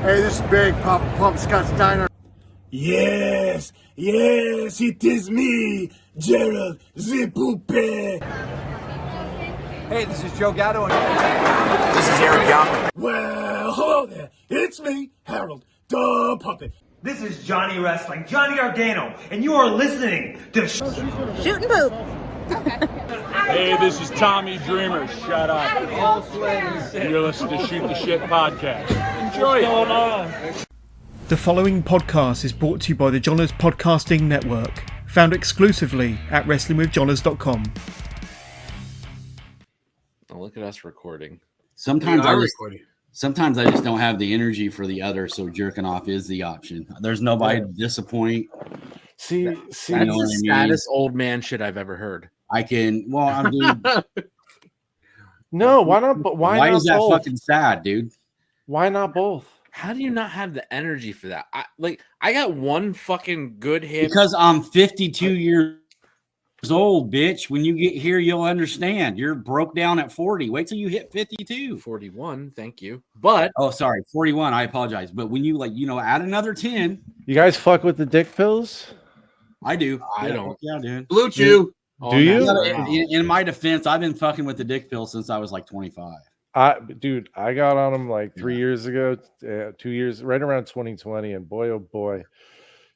Hey, this is Big Papa Pump Scott's Diner. Yes, it is me, Gerald the Poupée. Hey, this is Joe Gatto. This is Eric Young. Well, hello there. It's me, Harold the Puppet. This is Johnny Wrestling, Johnny Gargano, and you are listening to Shoot and Poop. Hey, this is Tommy Dreamer. Shut up. You're listening to Shoot the Shit podcast. Enjoy it. The following podcast is brought to you by the Johners Podcasting Network, found exclusively at WrestlingWithJohners.com. Oh, look at us recording. Sometimes I just don't have the energy for the other, so jerking off is the option. There's nobody to disappoint. See, that's the saddest old man shit I've ever heard. I'm doing. No, why not? But why not is that both? fucking sad, dude? Why not both? How do you not have the energy for that? I got one fucking good hit because I'm 52 years old, bitch. When you get here, you'll understand. You're broke down at 40. Wait till you hit 52. 41, thank you. But 41. I apologize. But when you add another 10. You guys fuck with the dick pills? I do. I don't. Yeah, dude. Blue Chew. Do you? In my defense, I've been fucking with the dick pill since I was like 25. I got on them like 3 years ago, 2 years, right around 2020, and boy, oh boy,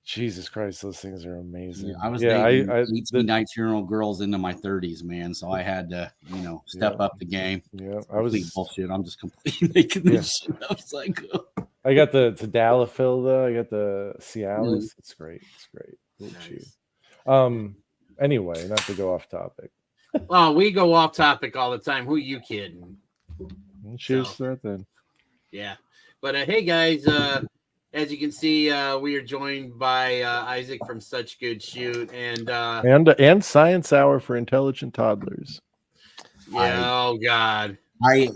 Jesus Christ, those things are amazing. Yeah, I was dating 19-year-old girls into my 30s, man. So I had to, step up the game. Yeah, I was bullshit. I'm just completely making this shit up. Psycho. I got the Tadalafil though. I got the Cialis. It's great. It's great. Nice. Anyway, not to go off topic. Oh, we go off topic all the time. Who are you kidding? Cheers to that then. Yeah. But hey guys, as you can see, we are joined by Isaac from Such Good Shoot and Science Hour for Intelligent Toddlers. Yeah, oh God. I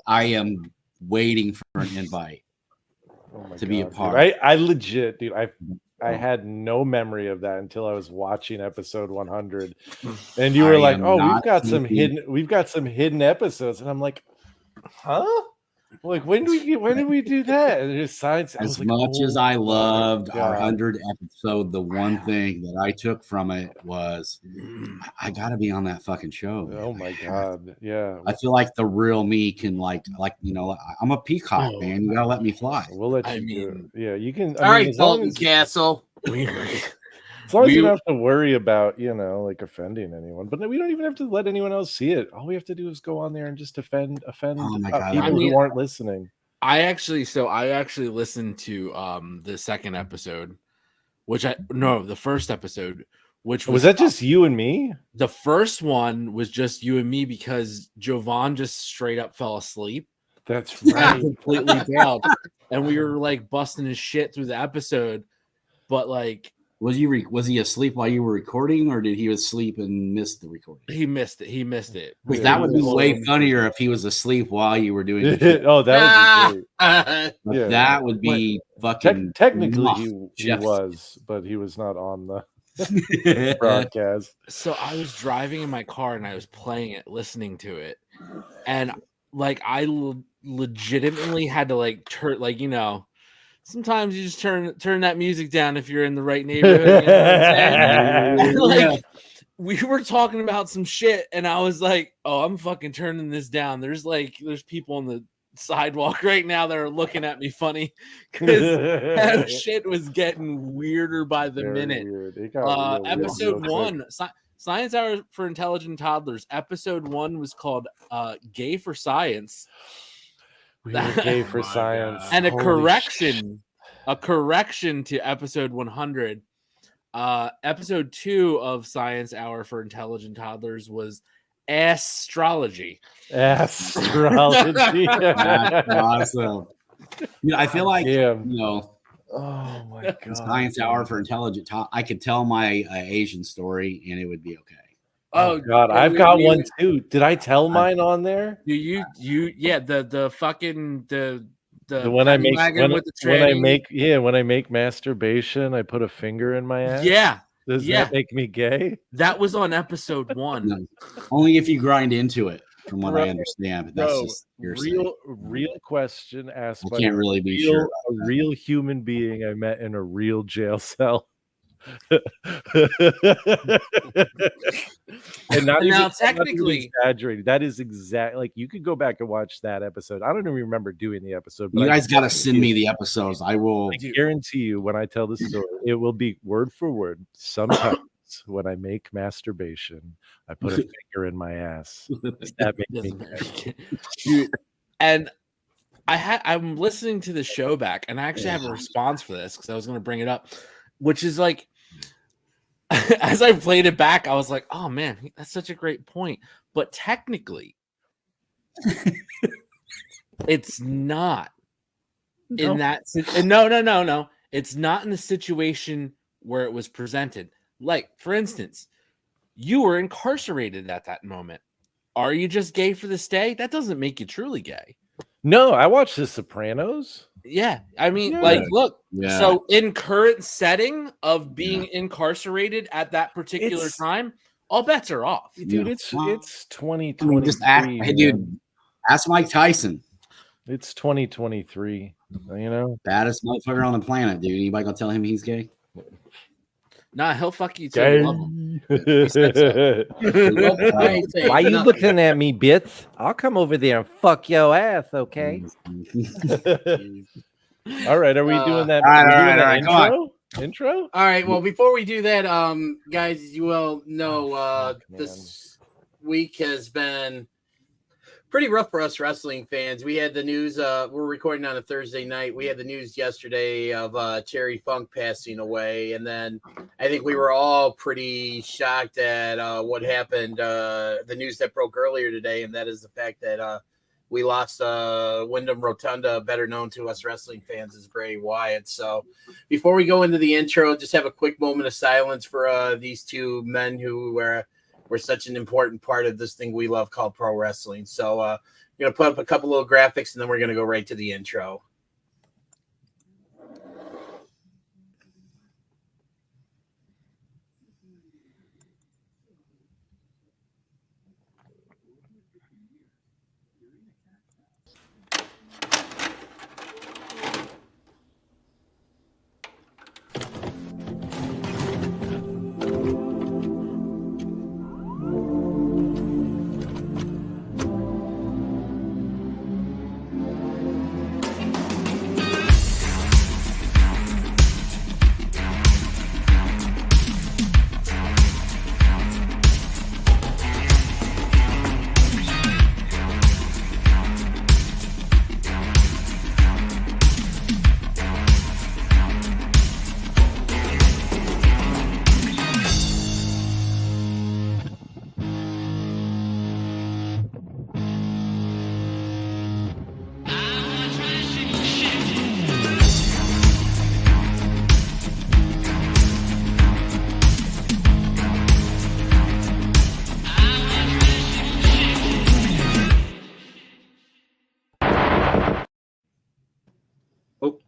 am waiting for an invite to be a part. I legit, dude, I had no memory of that until I was watching episode 100, and you were like, "Oh, we've got some hidden episodes," and I'm like, "Huh? Like when did we do that?" And it's science. As much as I loved our 100th episode, the one thing that I took from it was I got to be on that fucking show. Oh my God, yeah. I feel like the real me can I'm a peacock, man. You gotta let me fly. We'll let you do it. Yeah, you can. All right, Bolton Castle. As long as you don't have to worry about, offending anyone. But we don't even have to let anyone else see it. All we have to do is go on there and just offend people who aren't listening. I actually listened to the second episode, the first episode, which was that just you and me? The first one was just you and me because Jovan just straight up fell asleep. That's right. Completely down. And we were like busting his shit through the episode. But was he asleep while you were recording, or did he asleep and miss the recording? He missed it. Because that would be way funnier if he was asleep while you were doing it. Oh, that would be great. That would be fucking. Technically, he was, but he was not on the broadcast. So I was driving in my car and I was playing it, listening to it, and I legitimately had to turn sometimes you just turn that music down if you're in the right neighborhood. We were talking about some shit, and I was like, "Oh, I'm fucking turning this down." There's people on the sidewalk right now that are looking at me funny because that shit was getting weirder by the minute. Episode 1, Science Hour for Intelligent Toddlers. Episode 1 was called "Gay for Science." We were gay for science. And a correction to episode 100. Episode 2 of Science Hour for Intelligent Toddlers was astrology. Astrology. Awesome. I feel like, oh my God. Science Hour for Intelligent Toddlers, I could tell my Asian story and it would be okay. Oh God, I've got one too. Did I tell mine on there? The when I make masturbation, I put a finger in my ass. Yeah. Does that make me gay? That was on episode 1. No, only if you grind into it. from what I understand. But that's just real question asked by can't really be sure a real human being I met in a real jail cell. And not now even, technically exaggerated. That is exact. Like you could go back and watch that episode. I don't even remember doing the episode. But you guys got to send me the episodes. I will. I guarantee you, when I tell the story, it will be word for word. Sometimes when I make masturbation, I put a finger in my ass. That makes me. And I'm listening to the show back, and I actually have a response for this because I was going to bring it up, which is like, as I played it back, I was like, oh man, that's such a great point. But technically, it's not in that. No. It's not in the situation where it was presented. Like, for instance, you were incarcerated at that moment. Are you just gay for the stay? That doesn't make you truly gay. No, I watched The Sopranos. Yeah, I mean, look. Yeah. So in current setting of being incarcerated at that particular time, all bets are off, dude. It's 2023. Hey, dude, ask Mike Tyson. It's 2023. You know, baddest motherfucker on the planet, dude. Anybody gonna tell him he's gay? Nah, he'll fuck you too. Love him. Why you looking at me, bitch? I'll come over there and fuck your ass, okay? All right, are we doing that? All right, intro? All right, well, before we do that, guys, you will know this week has been pretty rough for us wrestling fans. We had the news. We're recording on a Thursday night. We had the news yesterday of Terry Funk passing away, and then I think we were all pretty shocked at what happened. The news that broke earlier today, and that is the fact that we lost Wyndham Rotunda, better known to us wrestling fans as Bray Wyatt. So, before we go into the intro, just have a quick moment of silence for these two men who were such an important part of this thing we love called pro wrestling. So I'm going to put up a couple little graphics and then we're going to go right to the intro.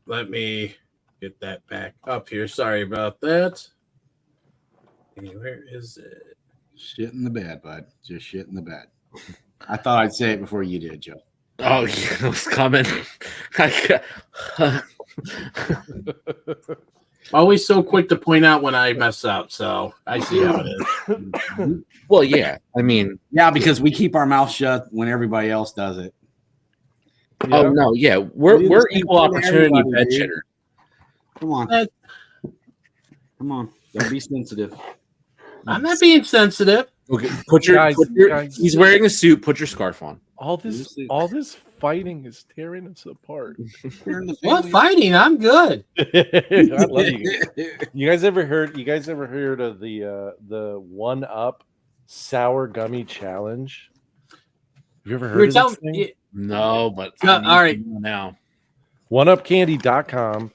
Let me get that back up here. Sorry about that. Where is it? Shit in the bed, bud. Just shit in the bed. I thought I'd say it before you did, Joe. Oh, yeah, it was coming. Always so quick to point out when I mess up, so I see how it is. Well, yeah. I mean, yeah, because we keep our mouth shut when everybody else does it. Yeah. Oh no, yeah, we're equal opportunity bed shitter. Come on, don't be sensitive. I'm not being sensitive. Okay, he's wearing a suit. Put your scarf on. All this fighting is tearing us apart. What fighting? I'm good. I love you. You guys ever heard of the 1-Up sour gummy challenge? Have you ever heard of this thing? No, but all right. Now, oneupcandy.com.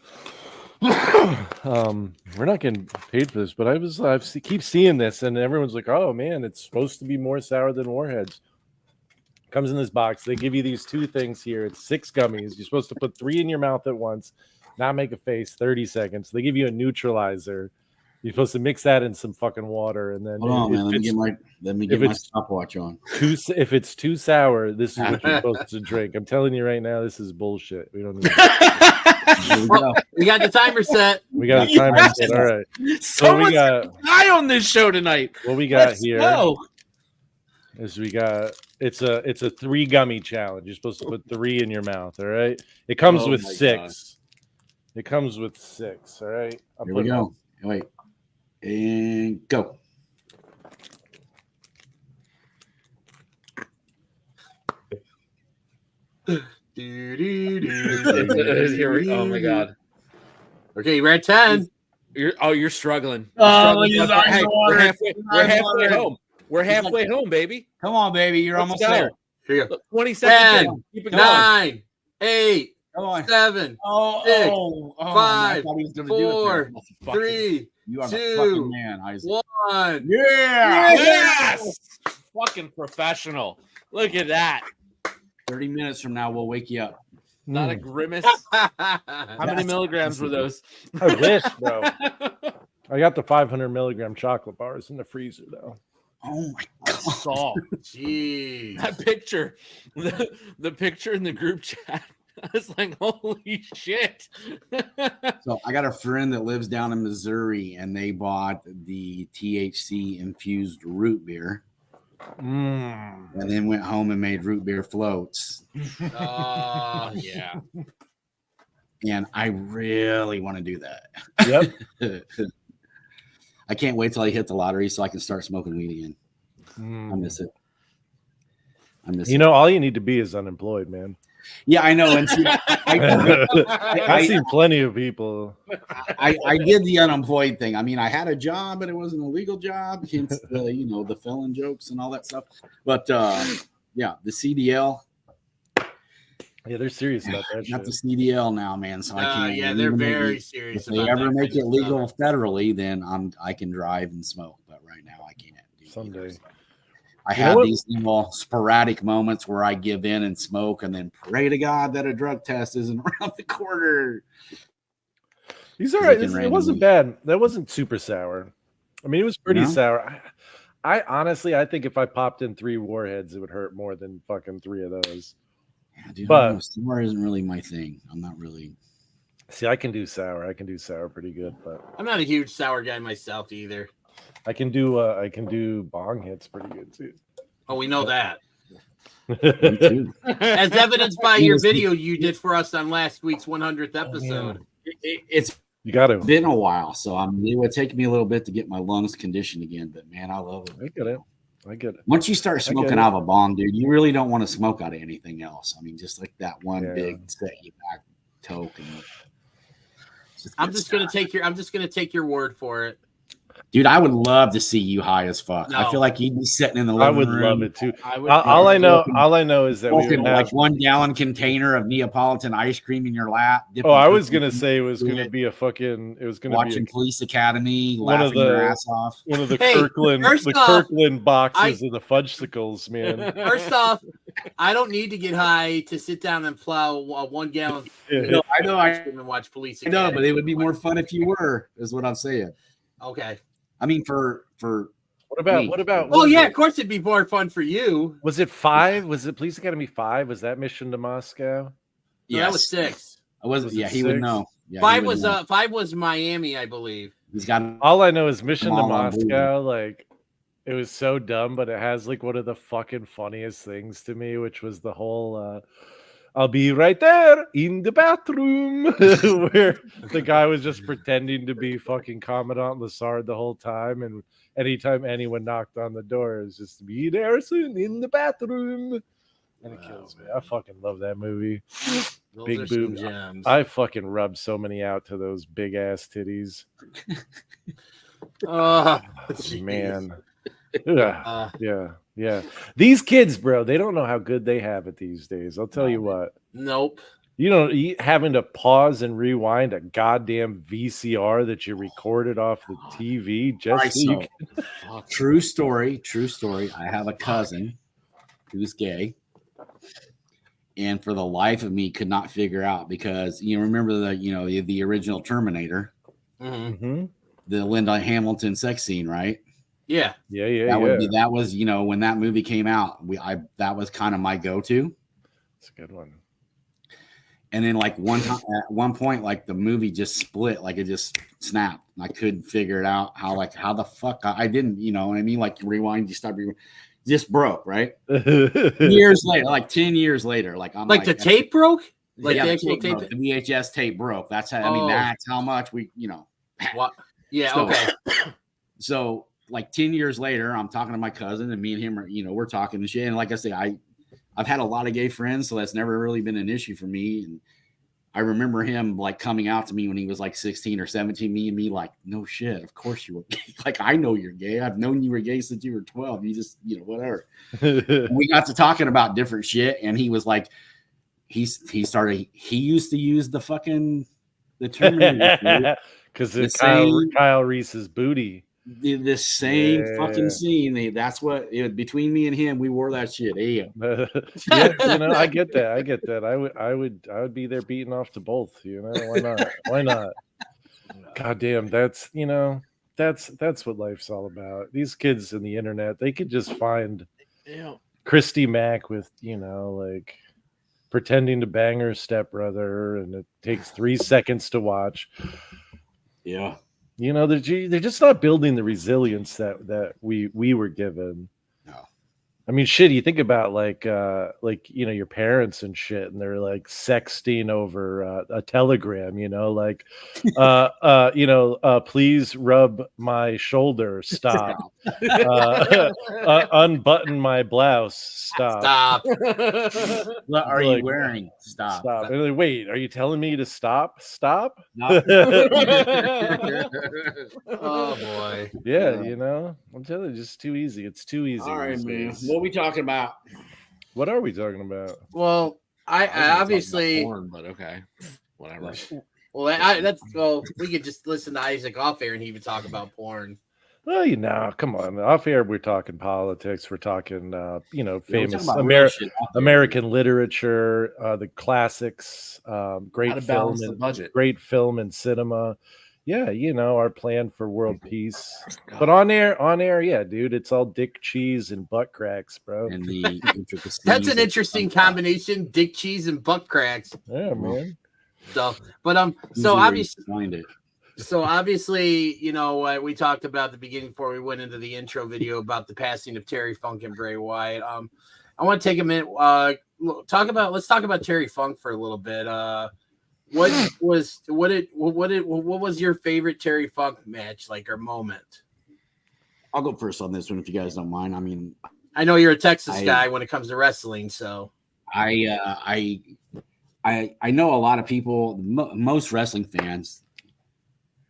We're not getting paid for this, but I keep seeing this, and everyone's like, "Oh man, it's supposed to be more sour than Warheads." Comes in this box. They give you these two things here. It's 6 gummies. You're supposed to put 3 in your mouth at once, not make a face. 30 seconds. They give you a neutralizer, You're supposed to mix that in some fucking water, and then Hold on, man. Let me get my stopwatch on. If it's too sour, this is what you're supposed to drink. I'm telling you right now, this is bullshit. We don't need we got the timer set. We got a timer set. All right. So we got guy on this show tonight. What we got Let's here go. is it's a 3 gummy challenge. You're supposed to put 3 in your mouth. All right. It comes with 6. God. It comes with 6. All right. Here we go. Wait. And go. Oh my god. Okay, we're at 10. You're struggling. You're Hey, we're halfway home. We're halfway home, baby. Come on, baby. You're almost there. Here you go. 20 seconds. 10, 9, 8, 7, 6, 5, 4, 3, you are 2, the fucking man, Isaac. 1. Yeah. Yes. Fucking professional. Look at that. 30 minutes from now, we'll wake you up. Not a grimace. How many milligrams were those? I wish, bro. I got the 500 milligram chocolate bars in the freezer, though. Oh my god! Saw. Jeez. That picture, the picture in the group chat. I was like, holy shit. So I got a friend that lives down in Missouri, and they bought the THC infused root beer. And then went home and made root beer floats. Yeah. And I really want to do that. Yep. I can't wait till I hit the lottery so I can start smoking weed again. I miss it. You know, all you need to be is unemployed, man. Yeah, I know. And see, I've seen plenty of people. I did the unemployed thing. I mean, I had a job, but it wasn't a legal job. Hence the, the felon jokes and all that stuff. But yeah, the CDL. Yeah, they're serious about that. Got the CDL now, man. So I can't. Yeah, they're very serious. If they ever make it legal federally, then I can drive and smoke. But right now, I can't. Someday. I have these little sporadic moments where I give in and smoke, and then pray to God that a drug test isn't around the corner. He's all right. It wasn't bad. That wasn't super sour. I mean, it was pretty sour. I honestly, I think if I popped in 3 warheads, it would hurt more than fucking 3 of those. Yeah, dude, but sour isn't really my thing. I'm not really. See, I can do sour. I can do sour pretty good, but I'm not a huge sour guy myself either. I can do bong hits pretty good too. Oh, we know that. As evidenced by your video you did for us on last week's 100th episode. It's been a while, so it would take me a little bit to get my lungs conditioned again. But man, I love it. I get it. Once you start smoking out of a bong, dude, you really don't want to smoke out of anything else. I mean, just like that one big set you back toke. I'm just gonna take your word for it. Dude, I would love to see you high as fuck. No. I feel like you'd be sitting in the living room. I would love it too. All I know is that we would have like 1 gallon container of Neapolitan ice cream in your lap. I was gonna say it was gonna be watching Police Academy, laughing your ass off. One of the Kirkland boxes of the Fudgesicles, man. First off, I don't need to get high to sit down and plow a 1 gallon. No, I know. I watch Police Academy. I know, but it would be more fun if you were. Is what I'm saying. Okay. I mean, for what about? Well, yeah, of course it'd be more fun for you. Was it 5? Was it Police Academy 5? Was that Mission to Moscow? Yeah, that was 6. I wasn't. Yeah, he would know. Yeah, 5 was 5 was Miami, I believe. He's got. All I know is Mission to Moscow. Like, it was so dumb, but it has like one of the fucking funniest things to me, which was the whole. I'll be right there in the bathroom where the guy was just pretending to be fucking Commandant Lassard the whole time. And anytime anyone knocked on the door, it was just be there soon in the bathroom. And it kills me. I fucking love that movie. Big boobs. I fucking rubbed so many out to those big ass titties. Man. Yeah. These kids, bro, they don't know how good they have it these days. I'll tell you what. Nope. Having to pause and rewind a goddamn VCR that you recorded off the TV True story. I have a cousin who's gay, and for the life of me could not figure out, because remember the original Terminator. Mm-hmm. the Linda Hamilton sex scene, right? Yeah. That was, you know, when that movie came out, that was kind of my go-to. It's a good one. And then like at one point, like the movie just split, like it just snapped. I couldn't figure it out how the fuck I didn't, you know what I mean? Like rewind, you stop, just broke, right? Years later, like 10 years later, like I'm like the tape broke? Like yeah, the actual tape? the VHS tape broke. That's how, I mean, that's how much we, you know. What? Yeah, so, okay. So like 10 years later, I'm talking to my cousin and me and him are, you know, we're talking and shit. And like I say, I've had a lot of gay friends, so that's never really been an issue for me. And I remember him like coming out to me when he was like 16 or 17, me like, no shit, of course you were gay. Like, I know you're gay. I've known you were gay since you were 12. You just, you know, whatever. We got to talking about different shit. And he was like, he used to use the term because it's Kyle Reese's booty. The same fucking scene. That's what between me and him, we wore that shit. Yeah, you know, I get that. I would be there beating off to both. You know, why not? Why not? God damn, that's what life's all about. These kids in the internet, they could just find Christy Mack with, you know, like pretending to bang her stepbrother, and it takes 3 seconds to watch. Yeah. You know, they're just not building the resilience that we were given. No. I mean, shit, you think about like you know, your parents and shit, and they're like sexting over a telegram, you know, like you know, please rub my shoulder, stop. Unbutton my blouse, stop. What are you wearing? Stop. And like, wait, are you telling me to stop? Oh boy. Yeah, you know, I'm telling you, just too easy. It's too easy. All right, man. What are we talking about? What are we talking about? Well, I obviously porn, but okay, whatever. Well, we could just listen to Isaac off air and he would talk about porn. Well, you know, come on. Off air, we're talking politics. We're talking, you know, famous American literature, the classics, great film and cinema. Yeah, you know, our plan for world peace. But on air, yeah, dude, it's all dick, cheese, and butt cracks, bro. And the that's an interesting combination: dick, cheese, and butt cracks. Yeah, man. So, but so obviously, you know what we talked about at the beginning before we went into the intro video about the passing of Terry Funk and Bray Wyatt. I want to take a minute. Let's talk about Terry Funk for a little bit. What was your favorite Terry Funk match, like, or moment? I'll go first on this one if you guys don't mind. I mean, I know you're a Texas guy when it comes to wrestling, so I know a lot of people. Most wrestling fans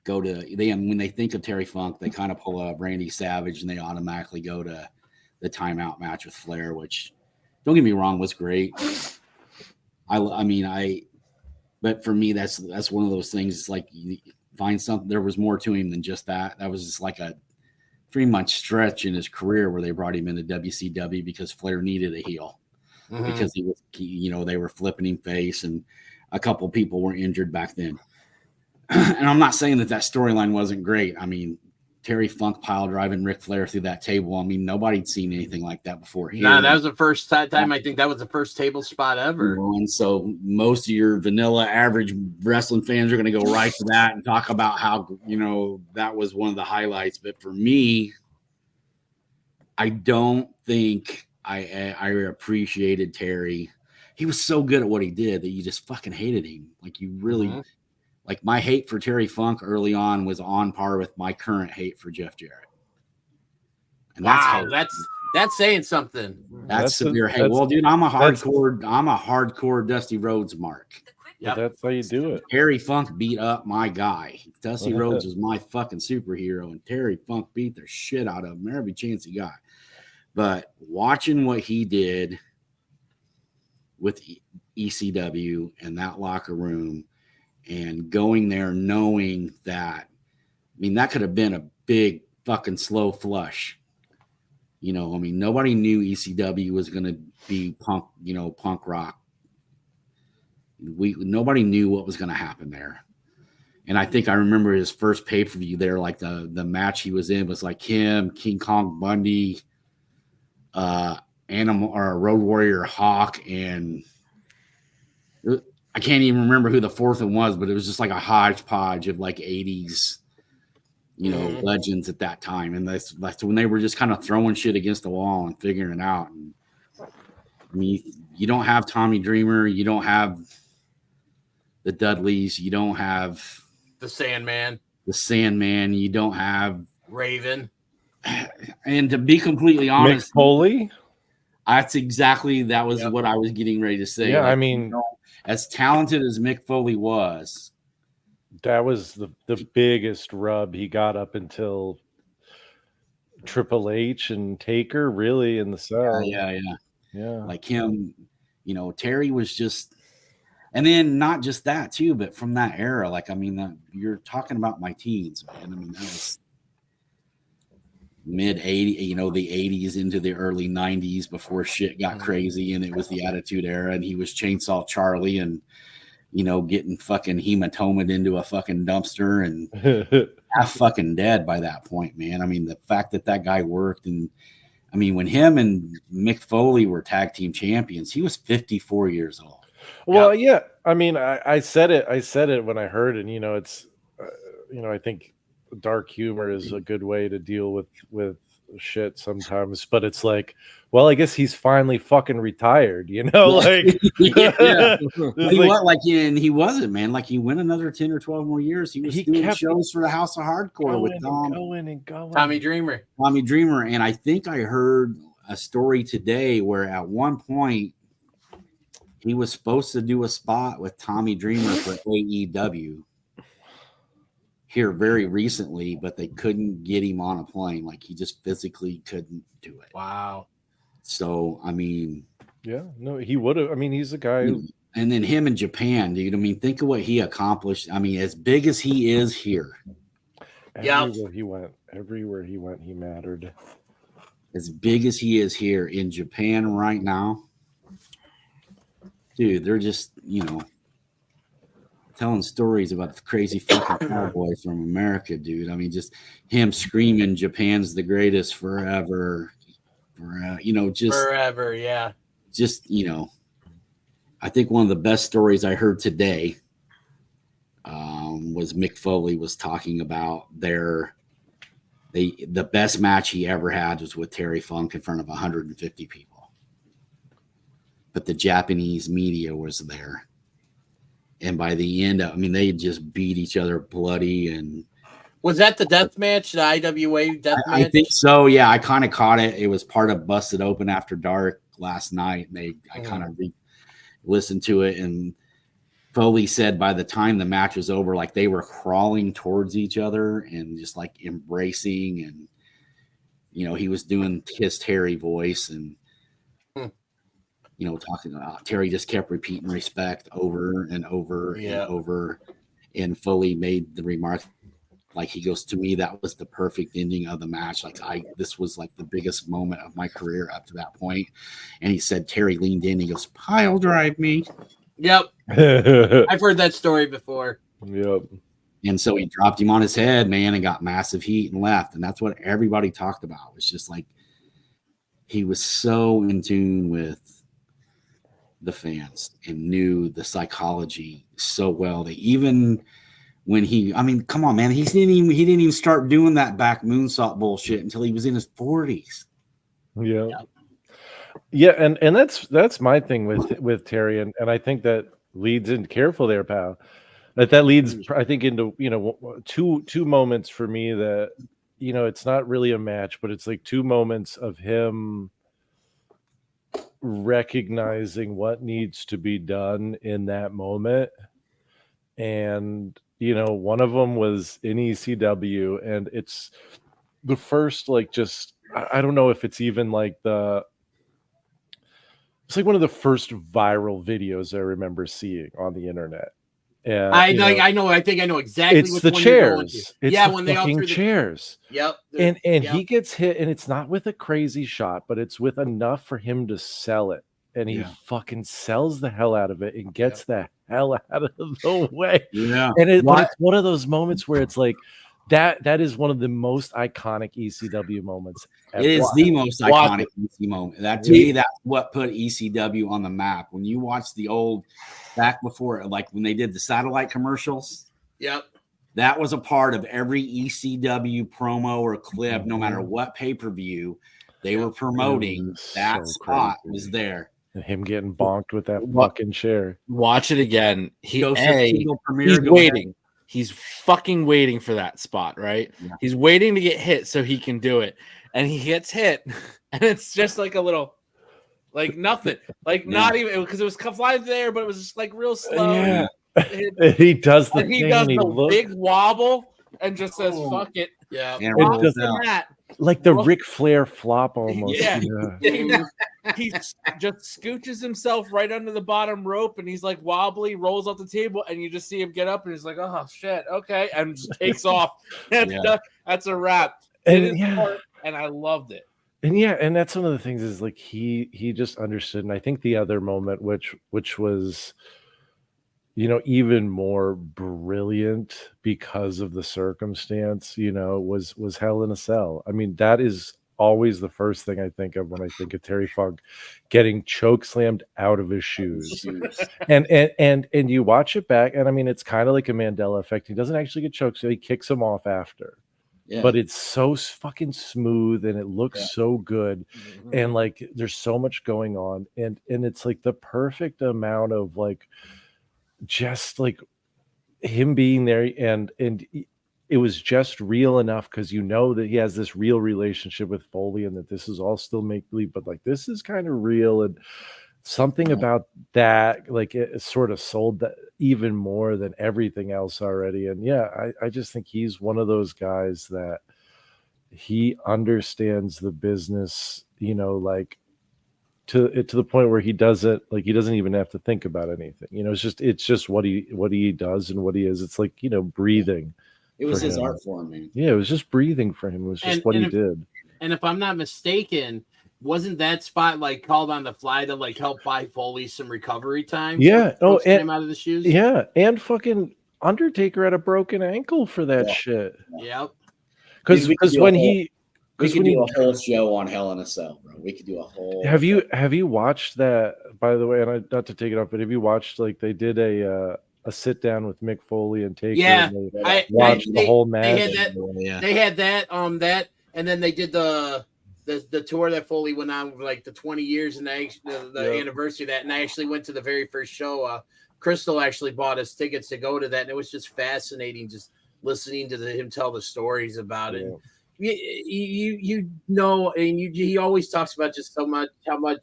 when they think of Terry Funk, they kind of pull up Randy Savage and they automatically go to the timeout match with Flair, which, don't get me wrong, was great. But for me, that's one of those things. It's like you find something. There was more to him than just that. That was just like a 3-month stretch in his career where they brought him into WCW because Flair needed a heel because he was, you know, they were flipping him face and a couple people were injured back then. And I'm not saying that storyline wasn't great. I mean, Terry Funk pile driving Ric Flair through that table. I mean, nobody'd seen anything like that before. Nah, that was the first time. I think that was the first table spot ever. And so most of your vanilla average wrestling fans are going to go right to that and talk about how, you know, that was one of the highlights. But for me, I don't think I appreciated Terry. He was so good at what he did that you just fucking hated him. Like, you really like, my hate for Terry Funk early on was on par with my current hate for Jeff Jarrett. And that's saying something. That's severe hate. Well, dude, I'm a hardcore Dusty Rhodes mark. Yeah, that's how you do it. Terry Funk beat up my guy. Dusty Rhodes was my fucking superhero, and Terry Funk beat the shit out of him every chance he got. But watching what he did with ECW and that locker room, and going there knowing that, I mean, that could have been a big fucking slow flush. You know, I mean, nobody knew ECW was going to be punk rock. Nobody knew what was going to happen there. And I think I remember his first pay-per-view there, like the match he was in was like him, King Kong Bundy, Animal or Road Warrior Hawk, and I can't even remember who the fourth one was, but it was just like a hodgepodge of like 80s, legends at that time. And that's when they were just kind of throwing shit against the wall and figuring it out. And I mean, you don't have Tommy Dreamer, you don't have the Dudleys, you don't have the Sandman, you don't have Raven. And to be completely honest, Mick Foley. That was what I was getting ready to say. Yeah, I mean, as talented as Mick Foley was, that was the biggest rub he got up until Triple H and Taker, really, in the cell. Yeah. Like him, Terry was just, and then not just that too, but from that era, like, I mean, you're talking about my teens, man. I mean, that was mid 80s, the 80s into the early 90s before shit got crazy, and it was the Attitude Era, and he was Chainsaw Charlie and getting fucking hematomed into a fucking dumpster and half fucking dead by that point, man. I mean, the fact that guy worked, and I mean, when him and Mick Foley were tag team champions, he was 54 years old. Well, yeah. I mean, I said it when I heard it. It's, I think dark humor is a good way to deal with shit sometimes, but it's like, well, I guess he's finally fucking retired, like he wasn't, man. Like, he went another 10 or 12 more years. He was doing shows for the House of Hardcore with Tommy Dreamer. And I think I heard a story today where at one point he was supposed to do a spot with Tommy Dreamer for AEW here very recently, but they couldn't get him on a plane. Like, he just physically couldn't do it. Wow. So, I mean, yeah, no, he would have. I mean, he's a guy who, and then him in Japan, dude. I mean, think of what he accomplished. I mean, as big as he is here, everywhere he went, he mattered. As big as he is here in Japan right now, dude, they're just, telling stories about the crazy fucking cowboy from America, dude. I mean, just him screaming, "Japan's the greatest forever." Just forever, yeah. Just, I think one of the best stories I heard today was Mick Foley was talking about the best match he ever had was with Terry Funk in front of 150 people. But the Japanese media was there. And by the end, they just beat each other bloody. And was that the death match, the IWA death match? I think so. Yeah, I kind of caught it. It was part of Busted Open After Dark last night. And I kind of listened to it. And Foley said by the time the match was over, like, they were crawling towards each other and just like embracing. And, he was doing his Terry voice and, talking about Terry just kept repeating respect over and over and over. And Foley made the remark, like, he goes, "To me, that was the perfect ending of the match. Like, this was like the biggest moment of my career up to that point." And he said, Terry leaned in, he goes, "Pile drive me." Yep. I've heard that story before. Yep. And so he dropped him on his head, man, and got massive heat and left. And that's what everybody talked about. It was just like, he was so in tune with the fans and knew the psychology so well that even when come on, man, he didn't even start doing that back moonsault bullshit until he was in his 40s. Yeah, and that's my thing with Terry, and I think that leads in, careful there, pal. That leads, I think, into two moments for me that it's not really a match, but it's like two moments of him recognizing what needs to be done in that moment. And one of them was in ECW, and it's the first, like, just, I don't know if it's even like it's like one of the first viral videos I remember seeing on the internet. And I think I know exactly. It's which the one you're going chairs. to. It's when the they all fucking threw the chairs. Yep. And he gets hit, and it's not with a crazy shot, but it's with enough for him to sell it. And he fucking sells the hell out of it and gets the hell out of the way. Yeah. And but it's one of those moments where it's like that is one of the most iconic ECW moments ever. It is the most iconic ECW moment. That to me, that's what put ECW on the map. When you watch the old back before, like when they did the satellite commercials. Yep. That was a part of every ECW promo or clip, no matter what pay-per-view they were promoting. That spot was there. And him getting bonked with that fucking chair. Watch it again. He's waiting. He's fucking waiting for that spot, right? Yeah. He's waiting to get hit so he can do it. And he gets hit. And it's just like a little, like nothing. Like not even, because it was flying there, but it was just like real slow. Yeah. He does the thing. He does the big wobble and just says, fuck it. Yeah. Like the Ric Flair flop almost. Yeah. He just scooches himself right under the bottom rope and he's like wobbly, rolls off the table, and you just see him get up and he's like, oh shit, okay, and just takes off. That's a wrap. And I loved it. And that's one of the things is like he just understood. And I think the other moment, which was, you know, even more brilliant because of the circumstance, you know, was Hell in a Cell. I mean, that is always the first thing I think of when I think of Terry Funk getting choke slammed out of his shoes. and you watch it back, and I mean, it's kind of like a Mandela effect. He doesn't actually get choked, so he kicks him off after. Yeah. But it's so fucking smooth and it looks so good. Mm-hmm. And like there's so much going on. And it's like the perfect amount of like just like him being there, and it was just real enough because you know that he has this real relationship with Foley and that this is all still make believe, but like this is kind of real, and something about that like it sort of sold that even more than everything else already. And I just think he's one of those guys that he understands the business, you know, like to the point where he doesn't even have to think about anything, you know. It's just what he does and what he is. It's like, you know, breathing. It was his art form, man. Yeah, it was just breathing for him. It was just what he did. And if I'm not mistaken, wasn't that spot like called on the fly to like help buy Foley some recovery time? Yeah. Oh, and him out of the shoes. Yeah, and fucking Undertaker had a broken ankle for that shit. Yep. Because when he. We could do a whole show on Hell in a Cell, bro. We could do a whole. Have you watched that? By the way, and not to take it up, but have you watched like they did a sit down with Mick Foley and Taker? Yeah, and they watched the whole match. They had that, and then they did the tour that Foley went on for like the 20 years and the anniversary of that. And I actually went to the very first show. Crystal actually bought us tickets to go to that, and it was just fascinating, just listening to him tell the stories about it. You know, and he always talks about just how much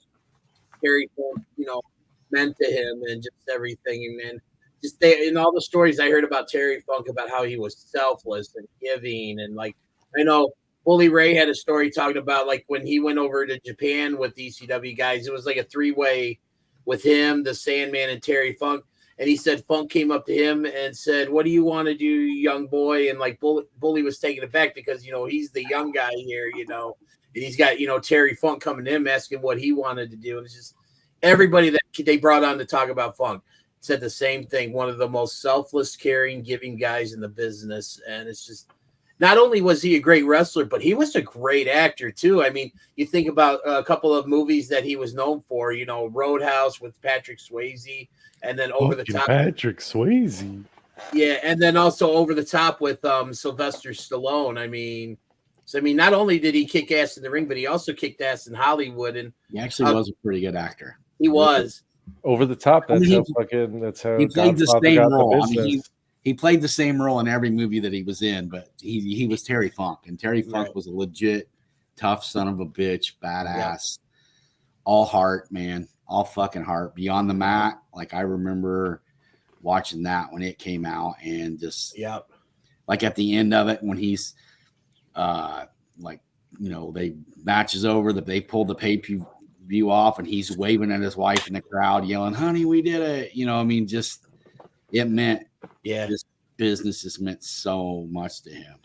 Terry Funk, you know, meant to him and just everything, and just in all the stories I heard about Terry Funk, about how he was selfless and giving, and like I know Bully Ray had a story talking about like when he went over to Japan with ECW guys, it was like a 3-way with him, the Sandman, and Terry Funk. And he said Funk came up to him and said, "What do you want to do, young boy?" And like Bully was taken aback because, you know, he's the young guy here, you know, and he's got, you know, Terry Funk coming to him asking what he wanted to do. And it's just everybody that they brought on to talk about Funk said the same thing. One of the most selfless, caring, giving guys in the business. And it's just, not only was he a great wrestler, but he was a great actor too. I mean, you think about a couple of movies that he was known for, you know, Roadhouse with Patrick Swayze, and then Over the Top. Patrick Swayze. Yeah, and then also Over the Top with Sylvester Stallone. I mean, not only did he kick ass in the ring, but he also kicked ass in Hollywood. And he actually was a pretty good actor. He was. Over the Top. That's how he played the same role. I mean, he played the same role in every movie that he was in, but he was Terry Funk, and Terry Funk was a legit tough son of a bitch, badass, all heart, man. All fucking heart. Beyond the Mat, like I remember watching that when it came out, and just like at the end of it when he's like, you know, they matches over, that they pulled the pay-per-view off and he's waving at his wife in the crowd yelling, "Honey, we did it." You know, I mean, just it meant this business just meant so much to him.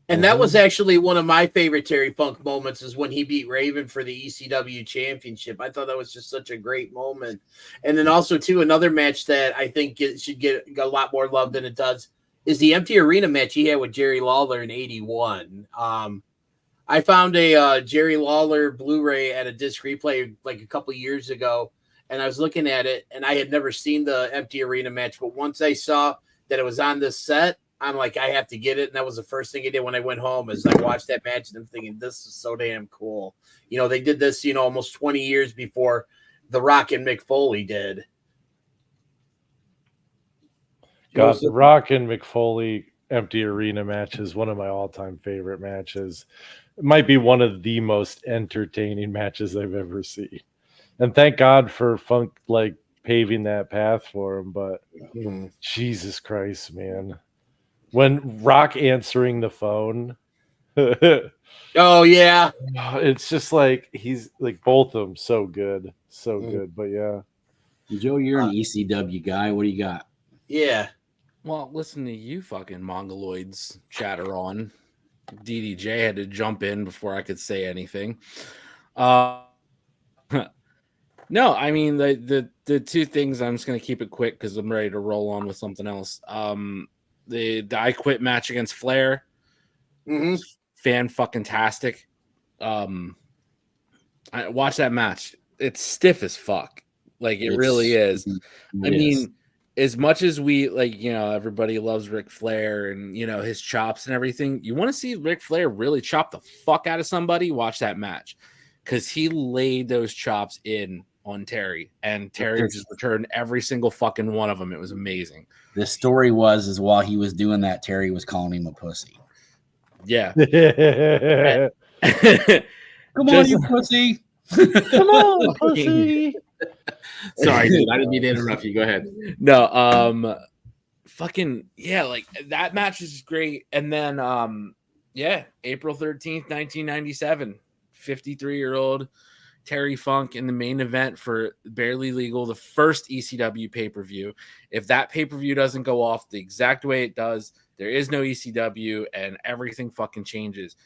And that was actually one of my favorite Terry Funk moments is when he beat Raven for the ECW championship. I thought that was just such a great moment. And then also, too, another match that I think should get a lot more love than it does is the empty arena match he had with Jerry Lawler in 81. I found a Jerry Lawler Blu-ray at a disc replay like a couple years ago, and I was looking at it, and I had never seen the empty arena match. But once I saw that it was on this set, I'm like, I have to get it. And that was the first thing I did when I went home is I watched that match and I'm thinking, this is so damn cool. You know, they did this, you know, almost 20 years before The Rock and Mick Foley did. God, The Rock and Mick Foley empty arena match is one of my all-time favorite matches. It might be one of the most entertaining matches I've ever seen. And thank God for Funk, like, paving that path for him. But Jesus Christ, man. When Rock answering the phone, oh yeah, it's just like he's like both of them so good. But yeah, Joe, you're an ECW guy. What do you got? Yeah, well, listen to you fucking mongoloids chatter on. DDJ had to jump in before I could say anything. No, I mean the two things. I'm just gonna keep it quick because I'm ready to roll on with something else. The I Quit match against Flair, fan fucking tastic. I watch that match. It's stiff as fuck. Like it really is. I mean, as much as we like, you know, everybody loves Ric Flair and you know his chops and everything. You want to see Ric Flair really chop the fuck out of somebody? Watch that match because he laid those chops in on Terry, and Terry just returned every single fucking one of them. It was amazing. The story was while he was doing that, Terry was calling him a pussy. Yeah. Come on, you pussy. Come on, pussy. Sorry, dude. I didn't mean to interrupt you. Go ahead. No, fucking yeah, like that match is great. And then yeah, April 13th, 1997, 53-year-old Terry Funk in the main event for Barely Legal, the first ECW pay-per-view. If that pay-per-view doesn't go off the exact way it does, there is no ECW and everything fucking changes.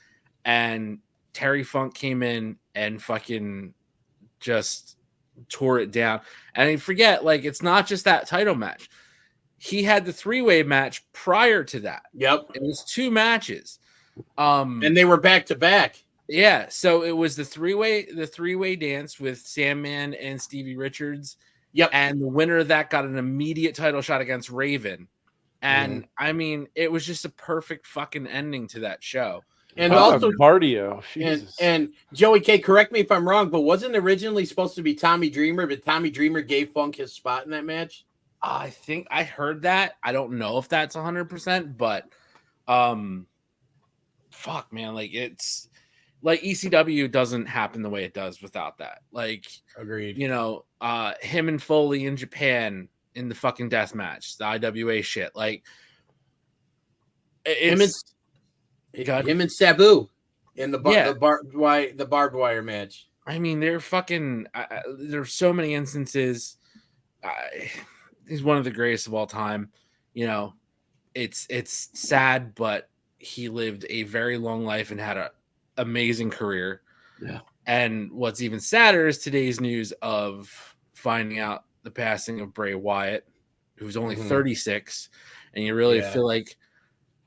And Terry Funk came in and fucking just tore it down. And I forget, like, it's not just that title match. He had the three-way match prior to that. Yep. It was two matches. And they were back to back. Yeah, so it was the three-way dance with Sandman and Stevie Richards. Yep. And the winner of that got an immediate title shot against Raven. And I mean, it was just a perfect fucking ending to that show. And also cardio. And Joey K, correct me if I'm wrong, but wasn't originally supposed to be Tommy Dreamer, but Tommy Dreamer gave Funk his spot in that match? I think I heard that. I don't know if that's 100%, but fuck, man, like it's like ECW doesn't happen the way it does without that. Like, agreed. You know, him and Foley in Japan in the fucking death match, the IWA shit. Like, him and Sabu in the barbed wire match. I mean, they're fucking. There's so many instances. He's one of the greatest of all time. You know, it's sad, but he lived a very long life and had an amazing career. Yeah. And what's even sadder is today's news of finding out the passing of Bray Wyatt, who's only 36, and you really feel like,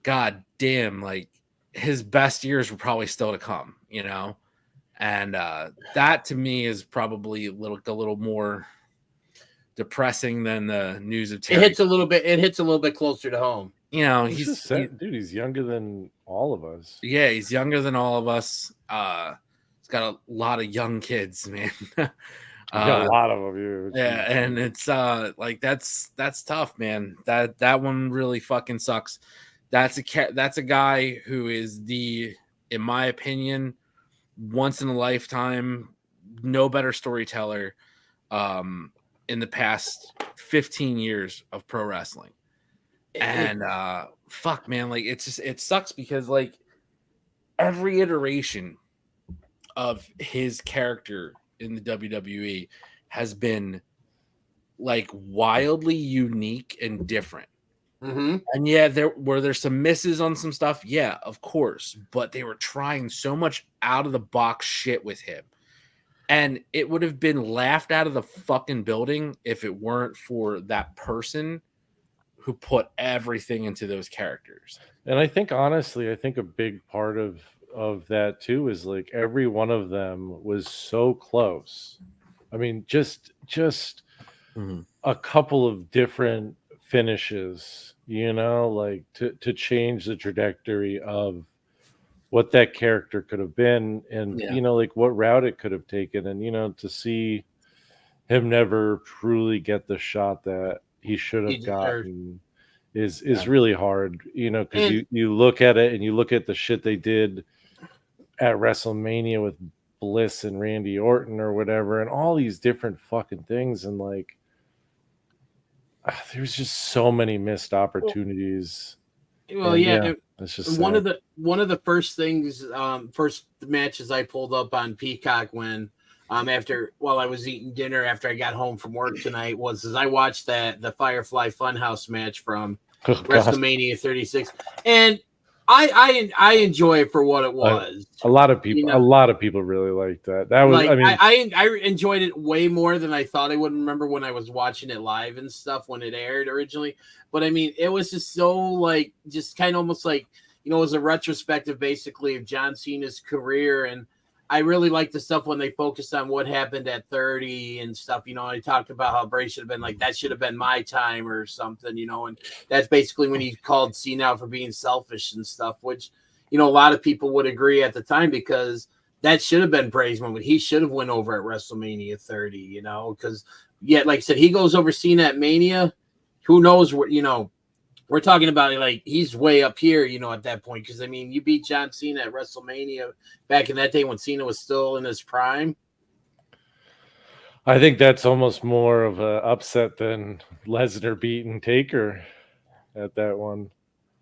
God damn, like his best years were probably still to come, you know? And that to me is probably a little more depressing than the news of Terry. It hits a little bit closer to home. You know, he's younger than all of us. Yeah, he's younger than all of us. He's got a lot of young kids, man. A lot of them, dude. Yeah, and it's like that's tough, man. That one really fucking sucks. That's a guy who is in my opinion, once in a lifetime, no better storyteller in the past 15 years of pro wrestling. And fuck, man, like it sucks because like every iteration of his character in the WWE has been like wildly unique and different, Mm-hmm. And yeah, there's some misses on some stuff. Yeah, of course. But they were trying so much out of the box shit with him. And it would have been laughed out of the fucking building if it weren't for that person who put everything into those characters. And I think, honestly, a big part of that too is like every one of them was so close. I mean, just a couple of different finishes, like to change the trajectory of what that character could have been, and like what route it could have taken, and to see him never truly get the shot that he should have gotten is really hard, because you look at it and you look at the shit they did at WrestleMania with Bliss and Randy Orton or whatever, and all these different fucking things, and like there's just so many missed opportunities. Well, it's just one of the first things, first matches I pulled up on Peacock when while I was eating dinner after I got home from work tonight was I watched the Firefly Funhouse match from WrestleMania 36, and I enjoy it for what it was. A lot of people really liked that. That was, I enjoyed it way more than I thought I would. Remember when I was watching it live and stuff when it aired originally. But I mean, it was just so just kind of almost it was a retrospective basically of John Cena's career. And I really liked the stuff when they focused on what happened at 30 and stuff. I talked about how Bray should have been that should have been my time or something, and that's basically when he called Cena out for being selfish and stuff, which, a lot of people would agree at the time because that should have been Bray's moment. He should have went over at WrestleMania 30, because like I said, he goes over Cena at Mania. Who knows what, we're talking about he's way up here, at that point. Because I mean, you beat John Cena at WrestleMania back in that day when Cena was still in his prime. I think that's almost more of an upset than Lesnar beating Taker at that one,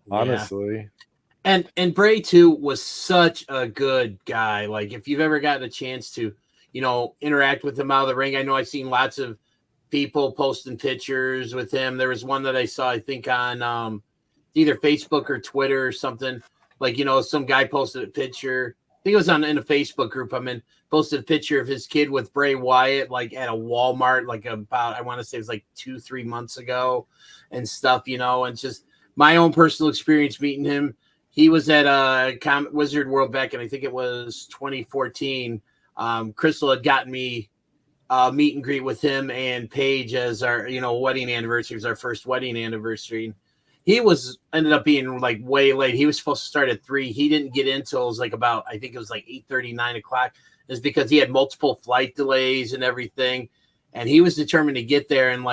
honestly. Yeah. And Bray too was such a good guy. Like if you've ever gotten a chance to, interact with him out of the ring, I know I've seen lots of people posting pictures with him. There was one that I saw, I think on either Facebook or Twitter or something. Some guy posted a picture. I think it was in a Facebook group I'm in. Posted a picture of his kid with Bray Wyatt, at a Walmart, about I want to say it was 2-3 months ago, and stuff. And just my own personal experience meeting him. He was at Wizard World back in I think it was 2014. Crystal had gotten me meet and greet with him and Paige as our, wedding anniversary. It was our first wedding anniversary. He ended up being way late. He was supposed to start at 3. He didn't get in till it was about, I think it was 8:30, 9 o'clock. It's because he had multiple flight delays and everything. And he was determined to get there. And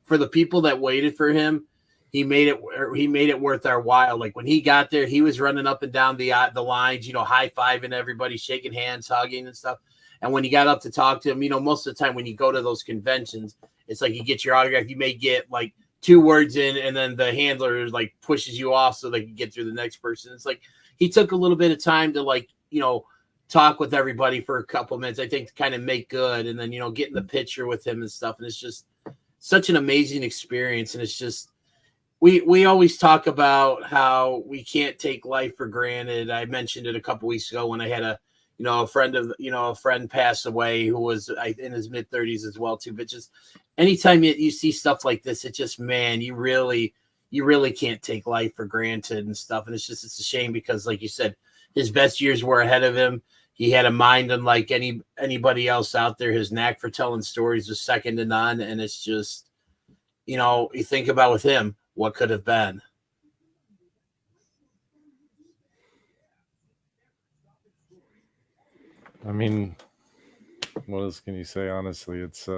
for the people that waited for him, he made it worth our while. When he got there, he was running up and down the lines, high-fiving everybody, shaking hands, hugging and stuff. And when you got up to talk to him, most of the time when you go to those conventions, it's you get your autograph. You may get 2 words in, and then the handler pushes you off so they can get through the next person. It's he took a little bit of time to talk with everybody for a couple minutes, I think, to kind of make good, and then get in the picture with him and stuff. And it's just such an amazing experience. And it's just we always talk about how we can't take life for granted. I mentioned it a couple weeks ago when I had a friend pass away who was in his mid-30s as well too. But just anytime you see stuff like this, it just, man, you really can't take life for granted and stuff. And it's a shame because, like you said, his best years were ahead of him. He had a mind unlike anybody else out there. His knack for telling stories was second to none. And it's just, you think about with him, what could have been. I mean, what else can you say? Honestly, it's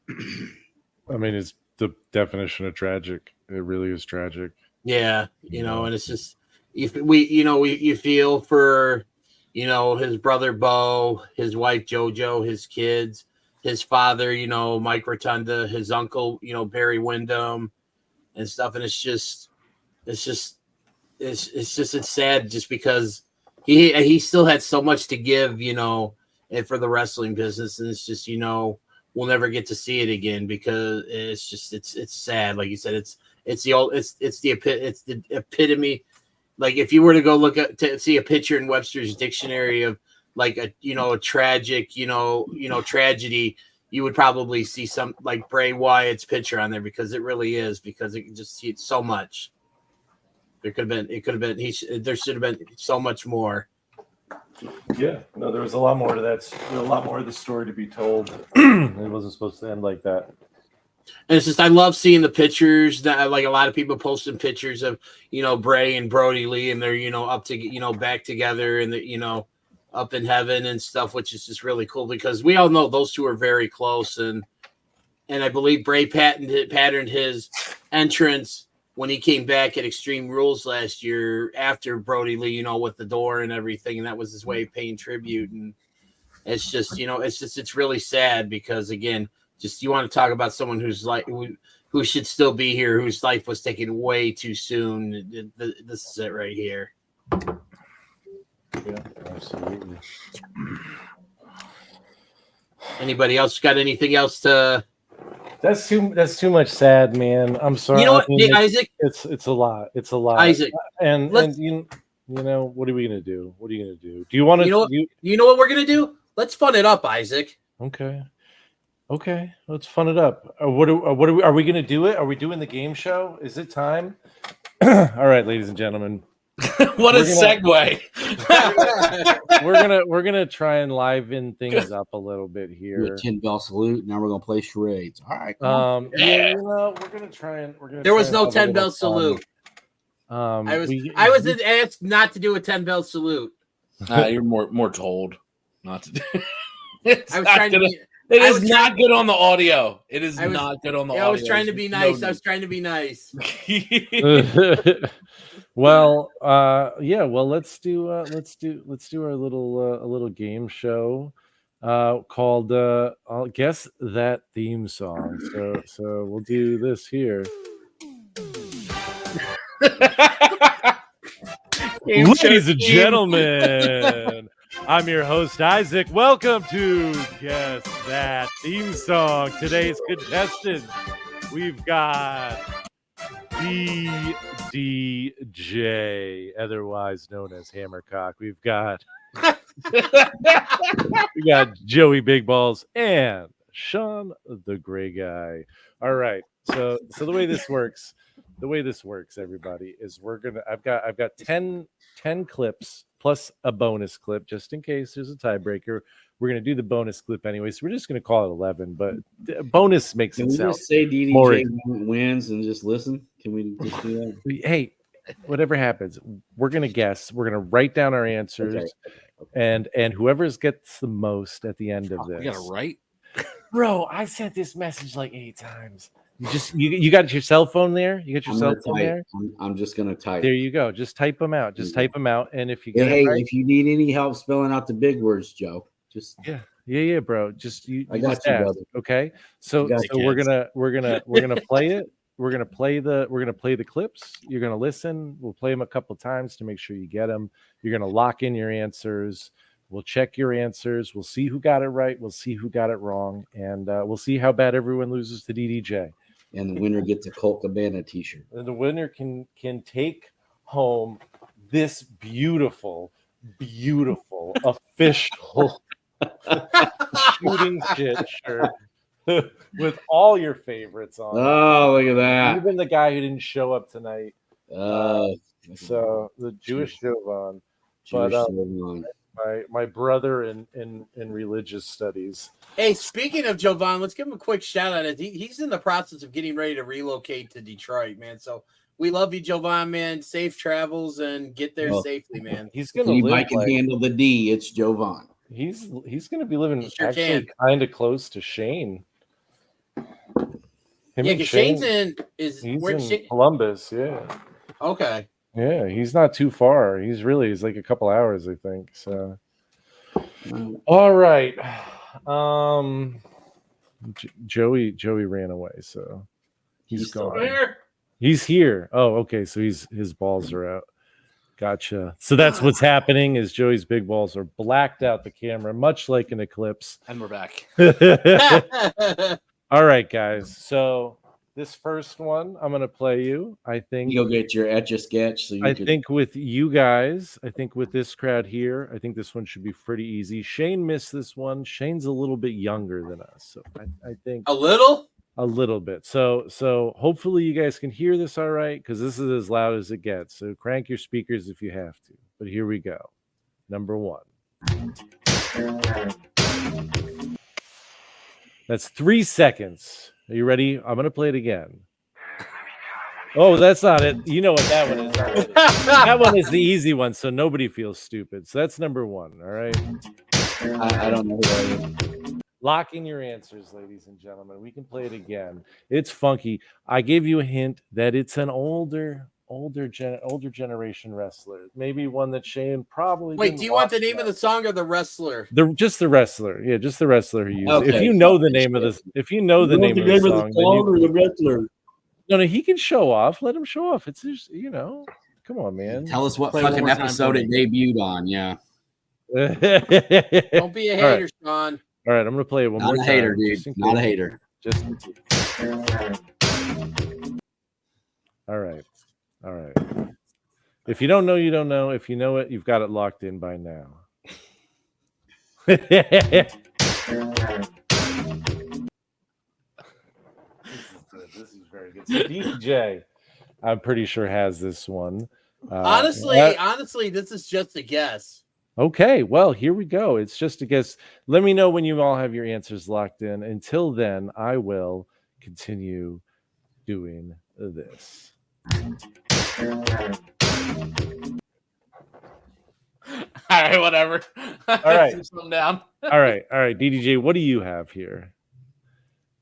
it's the definition of tragic. It really is tragic. Yeah, and it's just you feel for his brother Bo, his wife JoJo, his kids, his father, Mike Rotunda, his uncle, Barry Windham, and stuff. And it's sad just because he still had so much to give, and for the wrestling business. And it's just, we'll never get to see it again because it's sad. Like you said, It's the epitome. Like if you were to go look at to see a picture in Webster's dictionary of like a tragic tragedy, you would probably see some like Bray Wyatt's picture on there because it really is, because it can just see it so much. There should have been so much more. Yeah, no, there was a lot more to that. A lot more of the story to be told. It wasn't supposed to end like that. And it's just, I love seeing the pictures that like a lot of people posting pictures of, Bray and Brody Lee, and they're, up to, back together and up in heaven and stuff, which is just really cool because we all know those two are very close. And I believe Bray patterned his entrance when he came back at Extreme Rules last year after Brody Lee, with the door and everything. And that was his way of paying tribute. And it's just, it's really sad because again, just you want to talk about someone who's like who should still be here, whose life was taken way too soon. This is it right here. Yeah, absolutely. Anybody else got anything else to? That's too much sad, man. I'm sorry. You know what, Isaac? It's a lot. It's a lot. Isaac, and what are we gonna do? What are you gonna do? Do you want to? You know what we're gonna do? Let's fun it up, Isaac. Okay, let's fun it up. Are we going to do it? Are we doing the game show? Is it time? All right, ladies and gentlemen. What a segue. we're gonna try and liven things up a little bit here. 10 bell salute. Now we're gonna play charades. All right. We're gonna try and there was no 10 bell salute. I was asked not to do a 10 bell salute. You're more told not to do. It is not good on the audio. It is not good on the audio. I was trying to be nice. I was trying to be nice. Well, Well, let's do our little game show called I'll guess that theme song. So we'll do this here. Ladies and gentlemen, I'm your host, Isaac. Welcome to Guess That Theme Song. Today's contestants, we've got DDJ, otherwise known as Hammercock. We've got Joey Big Balls and Sean the Gray Guy. All right. So the way this works, everybody, is I've got 10 clips plus a bonus clip just in case there's a tiebreaker. We're going to do the bonus clip anyway, so we're just going to call it 11, but bonus makes it sound just say DDJ more wins and just listen? Can we just do that? Hey, whatever happens, we're going to guess. We're going to write down our answers, and whoever gets the most at the end of this. You got to write? Bro, I sent this message like 8 times. You got your cell phone there? You got your cell phone there? I'm just gonna type. There you go. Just type them out. Type them out. And if you get if you need any help spelling out the big words, Joe, just yeah, bro. I got you, brother. Okay. So we're gonna play it. We're gonna play the clips. You're gonna listen. We'll play them a couple times to make sure you get them. You're gonna lock in your answers. We'll check your answers. We'll see who got it right. We'll see who got it wrong, and we'll see how bad everyone loses to DDJ. And the winner gets a Colt Cabana t-shirt. And the winner can take home this beautiful official shooting shit shirt with all your favorites on. Oh, look at that! Even the guy who didn't show up tonight. So the Jewish Jovan, my brother in religious studies. Hey, speaking of Jovan, let's give him a quick shout out. He's in the process of getting ready to relocate to Detroit, man. So we love you, Jovan, man. Safe travels and get there safely, man. He's gonna live. I can handle the D. It's Jovan. He's gonna be living kind of close to Shane. Shane's in Columbus. Yeah. Okay. Yeah, he's not too far. He's like a couple hours, I think. So, all right. Joey ran away, so he's gone. He's here. Oh, okay. So his balls are out. Gotcha. So that's what's happening is Joey's big balls are blacked out the camera, much like an eclipse. And we're back. All right, guys. So This first one, I'm going to play you. I think You go get your Etch-a-Sketch. So I think with you guys, I think with this crowd here, I think this one should be pretty easy. Shane missed this one. Shane's a little bit younger than us, so I think A little bit. So hopefully you guys can hear this all right, because this is as loud as it gets. So crank your speakers if you have to. But here we go. Number 1. That's 3 seconds. Are you ready? I'm going to play it again. Oh, that's not it. You know what that one is already. That one is the easy one, so nobody feels stupid. So that's number 1, all right? I don't know who that is. Lock in your answers, ladies and gentlemen. We can play it again. It's funky. I gave you a hint that it's an older generation wrestler. Maybe one that Shane probably Wait, do you want the name of the song or the wrestler? Just the wrestler. Yeah, just the wrestler who used it. Okay. If you know the name of this, if you know the name of the song, or the wrestler? no, he can show off. Let him show off. It's just, come on, man. Tell us what Play one fucking more time episode for it me. debuted on. Yeah. Don't be a hater, Sean. All right, I'm gonna play it one more Not a time. hater, dude. Not a hater. Just. All right. If you don't know, you don't know. If you know it, you've got it locked in by now. This is very good. So DJ, I'm pretty sure has this one. Honestly, this is just a guess. Okay, well, here we go. It's just a guess. Let me know when you all have your answers locked in. Until then, I will continue doing this. All right, whatever. All right. Down. All right, DDJ, what do you have here?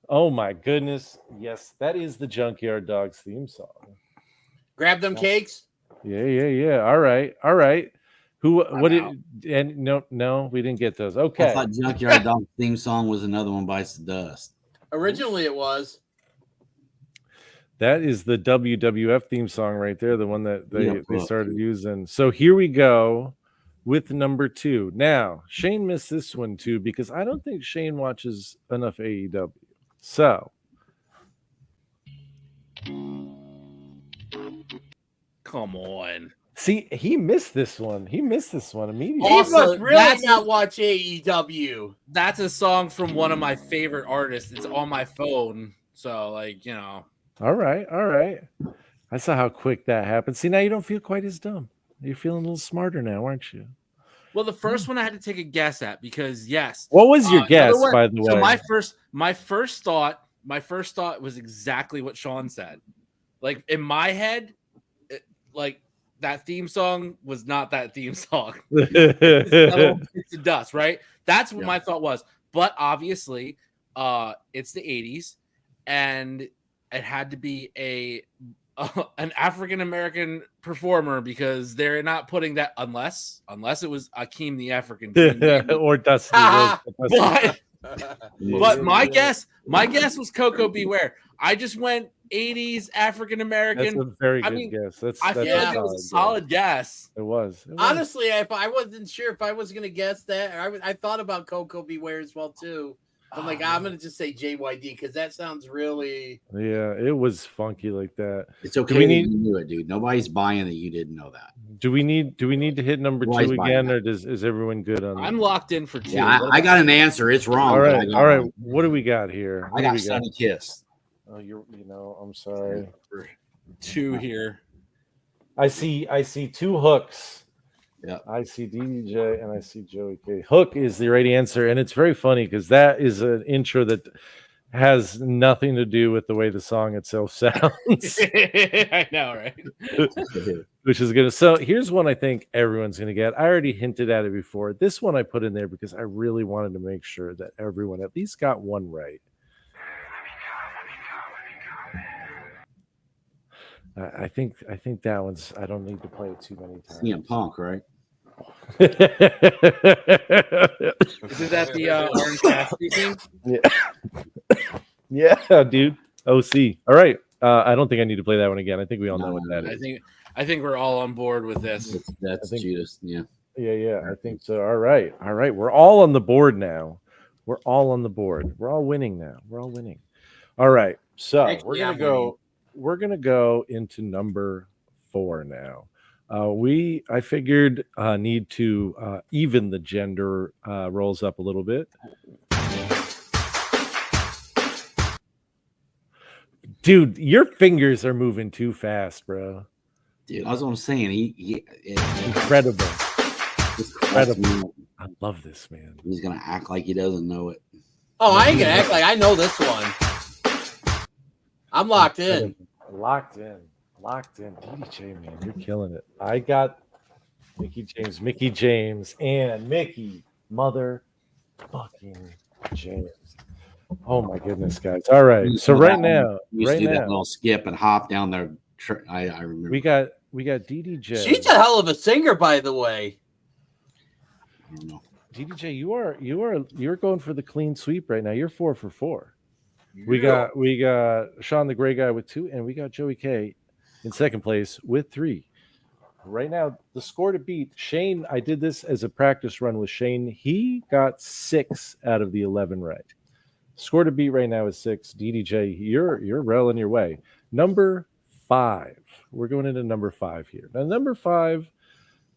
Oh my goodness. Yes, that is the Junkyard Dogs theme song. Grab them cakes. Yeah. All right. No, we didn't get those. Okay. I thought Junkyard Dog theme song was Another One Bites the Dust. Originally, it was. That is the WWF theme song right there, the one that they started using. So here we go with number 2. Now, Shane missed this one too because I don't think Shane watches enough AEW. So, come on. See, he missed this one. He missed this one immediately. He must really not watch AEW. That's a song from one of my favorite artists. It's on my phone. So, All right. I saw how quick that happened. See, now you don't feel quite as dumb. You're feeling a little smarter now, aren't you? Well, the first one I had to take a guess at because yes. What was your guess, by the way? So my first thought was exactly what Sean said. Like in my head, that theme song was not that theme song. It's the dust, right? That's what my thought was. But obviously, it's the 80s, and it had to be an African American performer because they're not putting that unless it was Akeem the African or Dusty. But my guess was Coco Beware. I just went 80s African American. That's a very good guess. I feel like it was a solid guess. It was. Honestly, if I wasn't sure if I was going to guess that, I thought about Coco Beware as well too. I'm like, I'm going to just say JYD because that sounds really. Yeah, it was funky like that. It's okay that you knew it, dude. Nobody's buying that you didn't know that. Do we need to hit number 2 again, or is everyone good on that? I'm locked in for 2. Yeah, I got an answer. It's wrong. All right. What do we got here? I got Sunny Kiss. Oh, I'm sorry. 2 here. I see 2 hooks. Yeah, I see DJ and I see Joey K. Hook is the right answer, and it's very funny because that is an intro that has nothing to do with the way the song itself sounds. I know, right? Which is gonna. So here's one I think everyone's gonna get. I already hinted at it before. This one I put in there because I really wanted to make sure that everyone at least got one right. I think that one's. I don't need to play it too many times. CM Punk, right? Is that the Orange Cassidy thing? Yeah, dude. OC. All right. I don't think I need to play that one again. I think we all know what that is. I think we're all on board with this. That's Judas. Yeah. Yeah. I think so. All right. We're all on the board now. We're all on the board. We're all winning now. All right. So Actually, we're gonna go into number 4 now. I figured need to even the gender roles up a little bit. Dude, your fingers are moving too fast, bro. Dude, that's what I'm saying. Incredible. I love this, man. He's gonna act like he doesn't know it. Oh, I ain't gonna act like I know this one. I'm locked in. Locked in. DDJ, man, you're killing it. I got Mickey James, and Mickey motherfucking James. Oh my goodness, guys! All right, so right now, that little skip and hop down there. I remember. We got DDJ. She's a hell of a singer, by the way. I don't know. DDJ, you're going for the clean sweep right now. You're 4 for 4. We got Sean the Gray Guy with 2, and we got Joey K in second place with 3. Right now, the score to beat Shane. I did this as a practice run with Shane. He got 6 out of the 11 right. Score to beat right now is 6. DDJ, you're well on your way. Number 5. We're going into number 5 here. Now, number 5,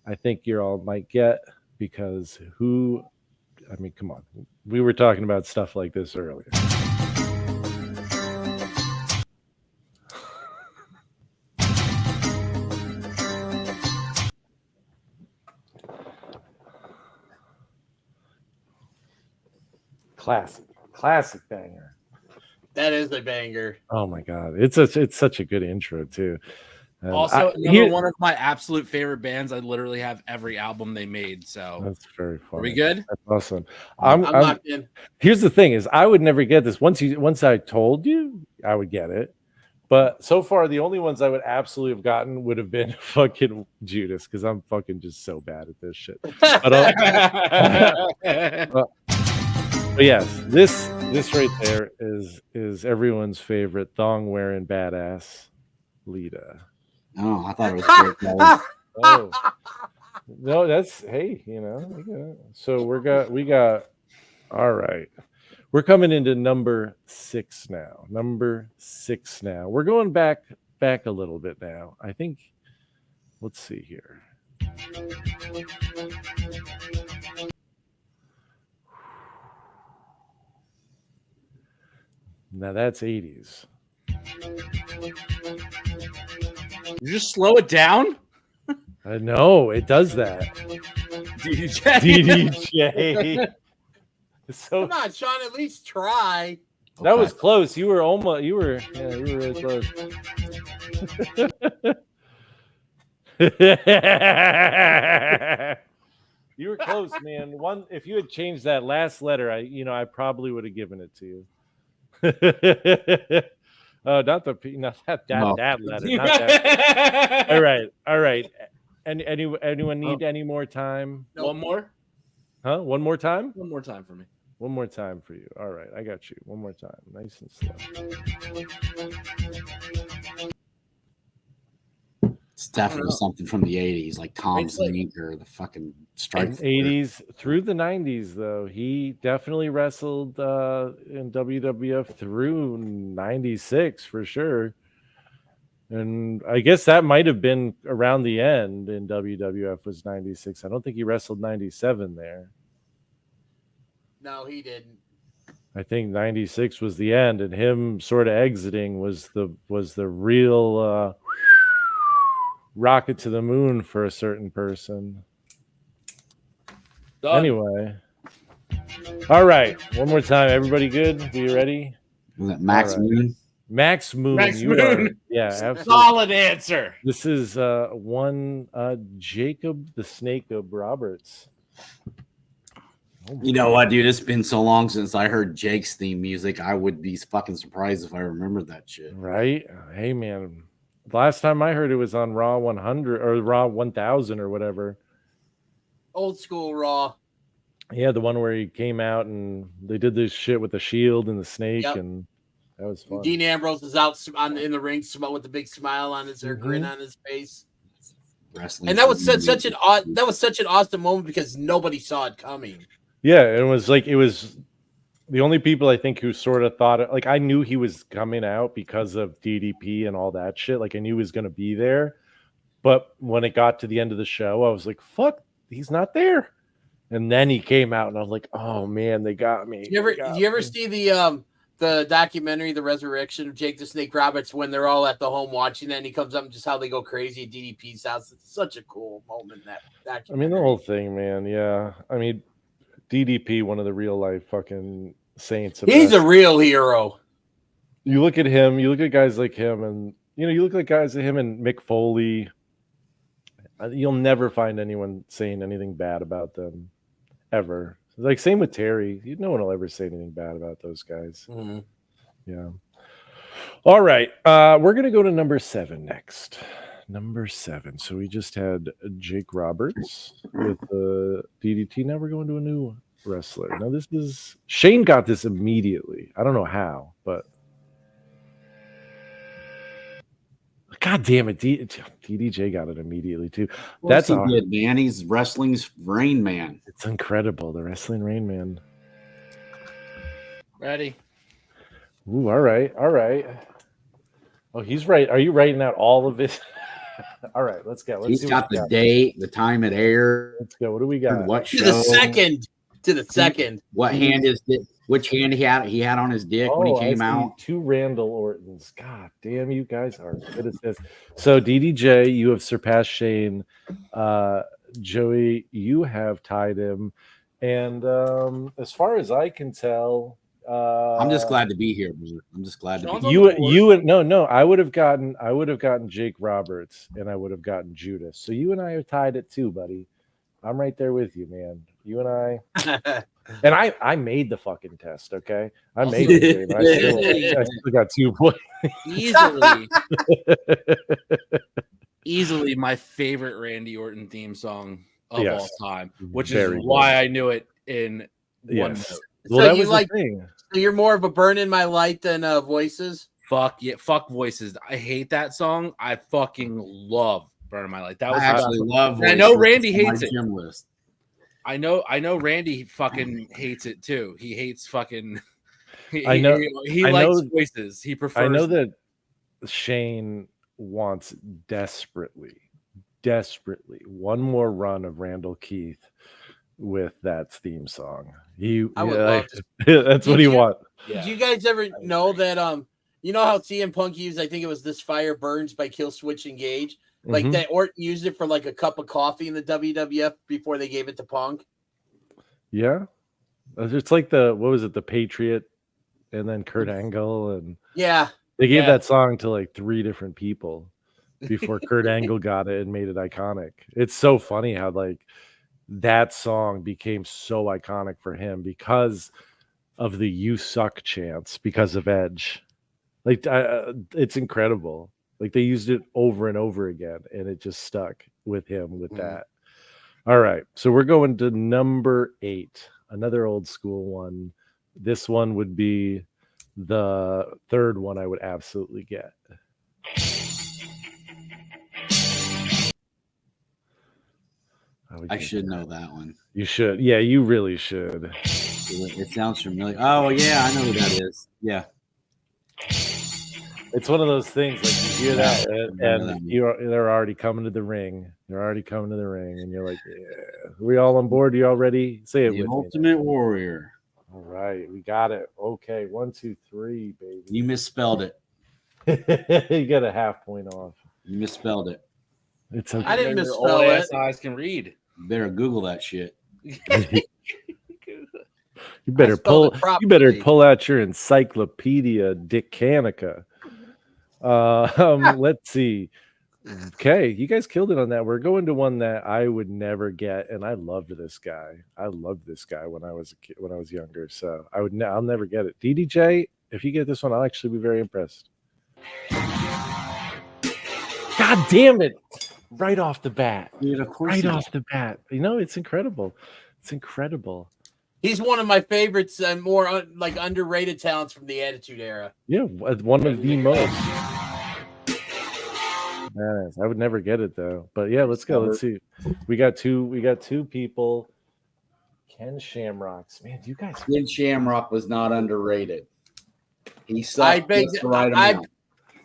I think you all might get because come on. We were talking about stuff like this earlier. Classic banger. That is a banger. Oh my god, it's such a good intro too. Also, number one of my absolute favorite bands. I literally have every album they made. So that's very funny. Are we good? That's awesome. I'm locked in. Here's the thing: is I would never get this. Once I told you, I would get it. But so far, the only ones I would absolutely have gotten would have been fucking Judas, because I'm fucking just so bad at this shit. But yes, this right there is everyone's favorite thong wearing badass Lita. Oh, I thought it was great. Oh no, that's So we got all right. We're coming into number 6 now. We're going back a little bit now. I think. Let's see here. Now that's 80s. You just slow it down? No, it does that. DDJ. So come on, Sean, at least try. That was close. You were really close. You were close, man. If you had changed that last letter, I probably would have given it to you. Oh, not that letter. Not that. All right. Anyone need any more time? No. One more? Huh? One more time? One more time for me. One more time for you. All right, I got you. One more time. Nice and slow. It's definitely something from the 80s, like Tom's Link or the fucking Strike. 80s through the 90s, though. He definitely wrestled in WWF through 96 for sure. And I guess that might have been around the end in WWF was 96. I don't think he wrestled 97 there. No, he didn't. I think 96 was the end, and him sort of exiting was the real rocket to the moon for a certain person. Done. Anyway. All right. One more time. Everybody good? Are you ready? Was it Max Moon? Max Moon. Max Moon. Yeah, absolutely. Solid answer. This is one Jacob the Snake Roberts. You know what, dude? It's been so long since I heard Jake's theme music. I would be fucking surprised if I remembered that shit. Right? Hey, man. Last time I heard it was on Raw 100 or Raw 1000 or whatever. Old school Raw. Yeah, the one where he came out and they did this shit with the shield and the snake, and that was fun. Dean Ambrose is out in the ring with a big smile on his grin on his face. Wrestling, and that was such an awesome moment because nobody saw it coming. Yeah, it was The only people I think who sort of thought like I knew he was coming out because of DDP and all that shit. Like I knew he was going to be there, but when it got to the end of the show, I was like, "Fuck, he's not there." And then he came out, and I was like, "Oh man, they got me." Do you ever see the documentary, The Resurrection of Jake the Snake Roberts, when they're all at the home watching that, and he comes up and just how they go crazy at DDP's house? It's such a cool moment. I mean, the whole thing, man. Yeah, I mean, DDP, one of the real life fucking saints. He's a real hero. You look at him. You look at guys like him, and you look at guys like him and Mick Foley. You'll never find anyone saying anything bad about them. Ever. Like same with Terry. No one will ever say anything bad about those guys. Mm-hmm. Yeah. All right. We're gonna go to number 7 next. Number 7. So we just had Jake Roberts with the DDT. Now we're going to a new wrestler. Now this is Shane got this immediately. I don't know how, but God damn it, DDJ got it immediately too. That's good, man. He's wrestling's Rain Man. It's incredible, the wrestling Rain Man. Ready? Ooh, all right. Oh, he's right. Are you writing out all of it? All right, let's go. He's got the date, the time it aired. Let's go. What do we got? What show? To the second. What hand is it? Which hand he had on his dick when he came out? 2 Randall Ortons. God damn, you guys are good at this. So DDJ, you have surpassed Shane. Joey, you have tied him. And as far as I can tell, I'm just glad to be here, man. I'm just glad to be here. I would have gotten Jake Roberts and I would have gotten Judas. So you and I are tied at 2, buddy. I'm right there with you, man. You and I. And I made the fucking test, okay? I made it. I still got 2 points. Easily my favorite Randy Orton theme song of all time, which Very is why I knew it in one note. Well, that was the thing. So you're more of a Burn in My Light than Voices? Fuck yeah, fuck Voices. I hate that song. I fucking love Burn in My Light. That was I actually love Voices. I know Randy hates it. Gym list. I know Randy fucking hates it too. He hates fucking he likes Voices. He prefers. I know that Shane wants desperately one more run of Randall Keith with that theme song. That's what he wants. Did you guys ever know that you know how CM Punk used, I think it was This Fire Burns by Killswitch Engage? Like that Orton used it for like a cup of coffee in the WWF before they gave it to Punk. Yeah. It's like the Patriot and then Kurt Angle and they gave that song to like 3 different people before Kurt Angle got it and made it iconic. It's so funny how like that song became so iconic for him because of the "You Suck" chants because of Edge. Like it's incredible. Like they used it over and over again, and it just stuck with him with that. All right, so we're going to number 8, another old school one. This one would be the 3rd one I would absolutely get. I should know that one. You should. Yeah, you really should. It sounds familiar. Oh, yeah, I know who that is. Yeah. It's one of those things like you hear that and they're already coming to the ring. They're already coming to the ring, and you're like, "Yeah, are we all on board? You all ready? Say it the with Ultimate me. Warrior." All right, we got it. Okay, 1, 2, 3, baby. You misspelled it. You got a half point off. You misspelled it. It's okay. I didn't misspell it. Eyes can read. You better Google that shit. You better pull out your encyclopedia, Dick Canica. Let's see. Okay, you guys killed it on that. We're going to one that I would never get, and I loved this guy. I loved this guy when I was a kid, when I was younger. So I'll never get it. DDJ, if you get this one, I'll actually be very impressed. God damn it! Right off the bat, dude. Of course, right off the bat. You know, it's incredible. It's incredible. He's one of my favorites and more like underrated talents from the Attitude Era. Yeah, one of the most. Yes, I would never get it though. But yeah, let's go. Let's see. We got two people. Ken Shamrocks. Man, you guys. Ken Shamrock was not underrated. He I sucked beg just the right amount.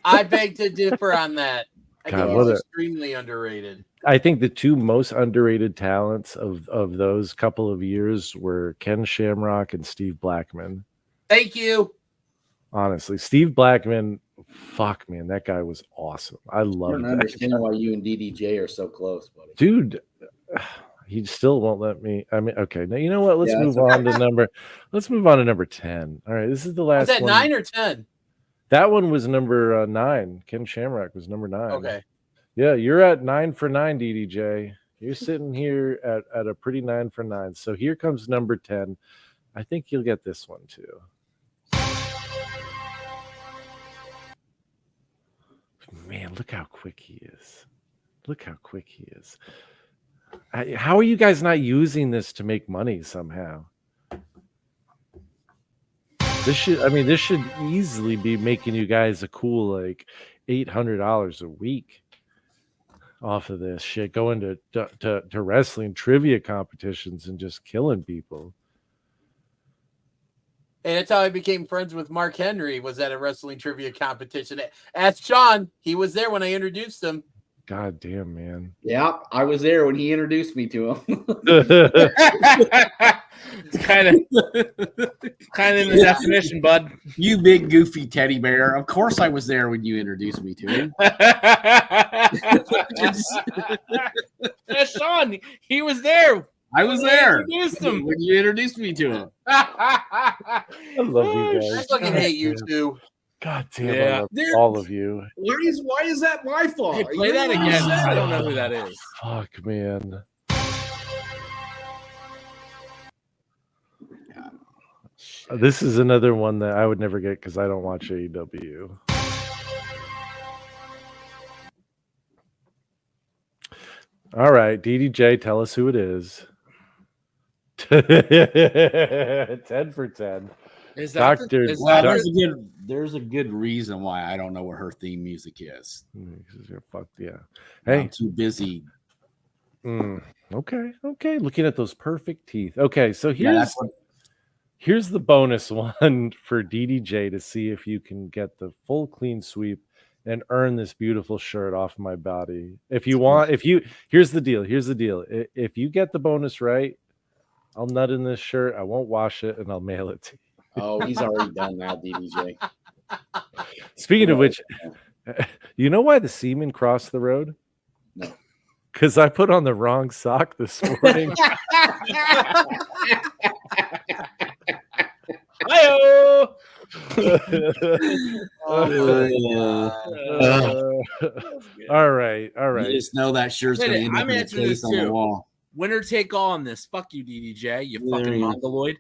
I beg to differ on that. I God, think he's extremely underrated. I think the two most underrated talents of those couple of years were Ken Shamrock and Steve Blackman. Thank you. Honestly, Steve Blackman, fuck, man, that guy was awesome. I I love don't that understand guy. why you and DDJ are so close, buddy. Dude. He still won't let me. I mean, okay. Now you know what? Let's Yeah, move on to number. Let's move on to number 10. All right, this is the last. Was that one. 9 or 10? That one was number 9. Ken Shamrock was number 9. Okay. Yeah, you're at 9 for 9, DDJ. You're sitting here at a pretty 9 for 9. So here comes number 10. I think you'll get this one too. Man, look how quick he is. Look how quick he is. How are you guys not using this to make money somehow? This should easily be making you guys a cool like $800 a week off of this shit. Going to wrestling trivia competitions and just killing people. And that's how I became friends with Mark Henry, was at a wrestling trivia competition. Ask Sean. He was there when I introduced him. God damn, man. Yeah, I was there when he introduced me to him. It's kind of in the definition, bud. You big goofy teddy bear. Of course I was there when you introduced me to him. Sean, he was there. I was there Introduced him. when you introduced me to him. I love you guys. I fucking hate you two. God damn, Yeah. I love all of you. Why is that my fault? Hey, play that again. I don't know who that is. Fuck, man. This is another one that I would never get because I don't watch AEW. All right, DDJ, tell us who it is. 10 for 10. Is that Doctor? Well, there's a good reason why I don't know what her theme music is. Fuck yeah! Hey, I'm too busy. Okay. Looking at those perfect teeth. Okay, so Yeah, here's the bonus one for DDJ to see if you can get the full clean sweep and earn this beautiful shirt off my body. Here's the deal. If you get the bonus right, I'll nut in this shirt. I won't wash it, and I'll mail it to you. Oh, he's already done that, DDJ. Speaking of which, you know why the semen crossed the road? No. Because I put on the wrong sock this morning. Hi-oh! All right. You just know that shirt's going to end up I'm in the answering case this on the too. wall. Winner take all on this. Fuck you, DDJ. You There fucking you go. mongoloid.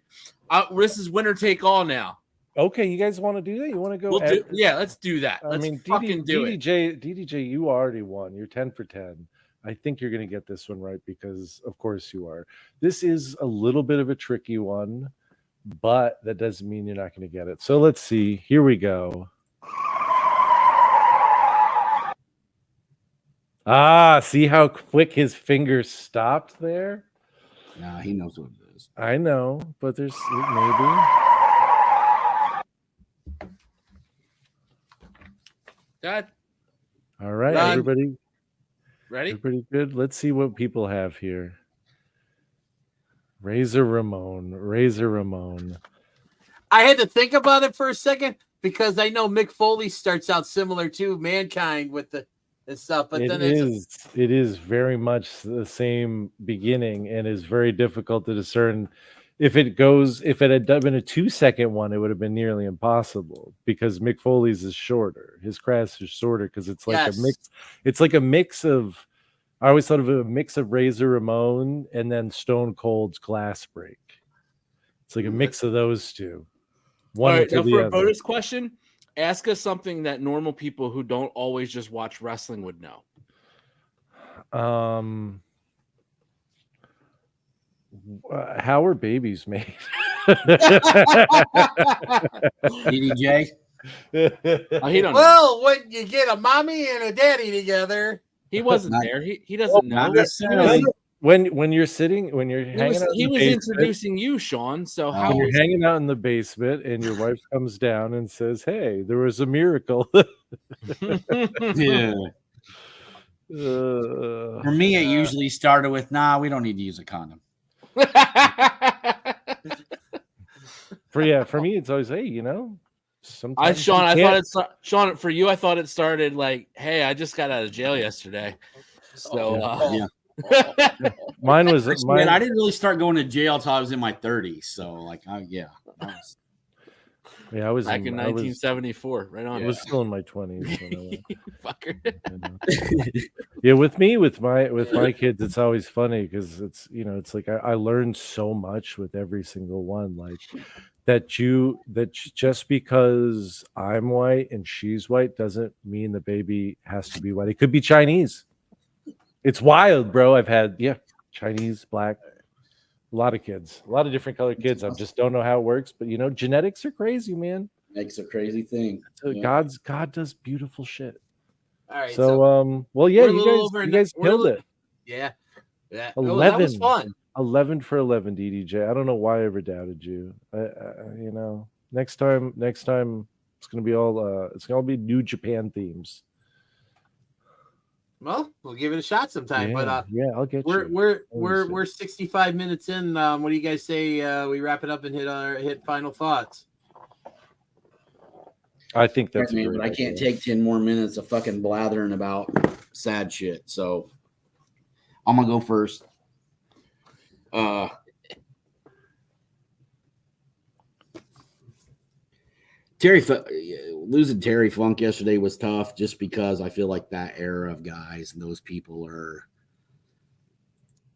This is winner take all now. Okay, you guys want to do that? You want to go? Let's do that. Let's fucking do it. DDJ, you already won. You're 10 for 10. I think you're going to get this one right because, of course, you are. This is a little bit of a tricky one, but that doesn't mean you're not going to get it. So let's see. Here we go. See how quick his fingers stopped there? Nah, he knows what it is. I know, but there's maybe. Dad, All right, Run. everybody. ready? Everybody good? Let's see what people have here. Razor Ramon. I had to think about it for a second because I know Mick Foley starts out similar to Mankind with the stuff, but then It is very much the same beginning and is very difficult to discern. If it had been a 2-second one, it would have been nearly impossible because Mick Foley's is shorter. His crest is shorter because it's like a mix. It's like a mix of. I always thought of a mix of Razor Ramon and then Stone Cold's Glass Break. It's like a mix of those two. All right, to now the for a other. bonus question, ask us something that normal people who don't always just watch wrestling would know. How are babies made? DDJ? Well, when you get a mommy and a daddy together, he wasn't there. He doesn't know. Not necessarily. when you're sitting, when you're hanging out, He was introducing you, Sean. So how you're was hanging out in the basement, and your wife comes down and says, "Hey, there was a miracle." Yeah. For me, it usually started with, "Nah, we don't need to use a condom." For me, it's always, "Hey, sometimes." Sean, for you, I thought it started like, "Hey, I just got out of jail yesterday." So yeah. Mine was. Man, I didn't really start going to jail until I was in my 30s. So, like, yeah. Yeah, I was back in 1974, right on. I was still in my 20s. Fucker. Yeah, with my kids, it's always funny because it's like I learned so much with every single one. Like that just because I'm white and she's white doesn't mean the baby has to be white. It could be Chinese. It's wild, bro. I've had Chinese, black, a lot of kids, a lot of different colored kids. I just don't know how it works, but genetics are crazy, man. Makes a crazy thing. God does beautiful shit. All right. So, well, yeah, you guys killed it. Yeah. 11. That was fun. 11 for 11, DDJ. I don't know why I ever doubted you. Next time it's gonna be it's gonna be New Japan themes. Well, we'll give it a shot sometime. Yeah, But I'll get we're 65 minutes in. What do you guys say? We wrap it up and hit final thoughts. I think that's right, man, but I can't take 10 more minutes of fucking blathering about sad shit. So I'm gonna go first. Losing Terry Funk yesterday was tough just because I feel like that era of guys and those people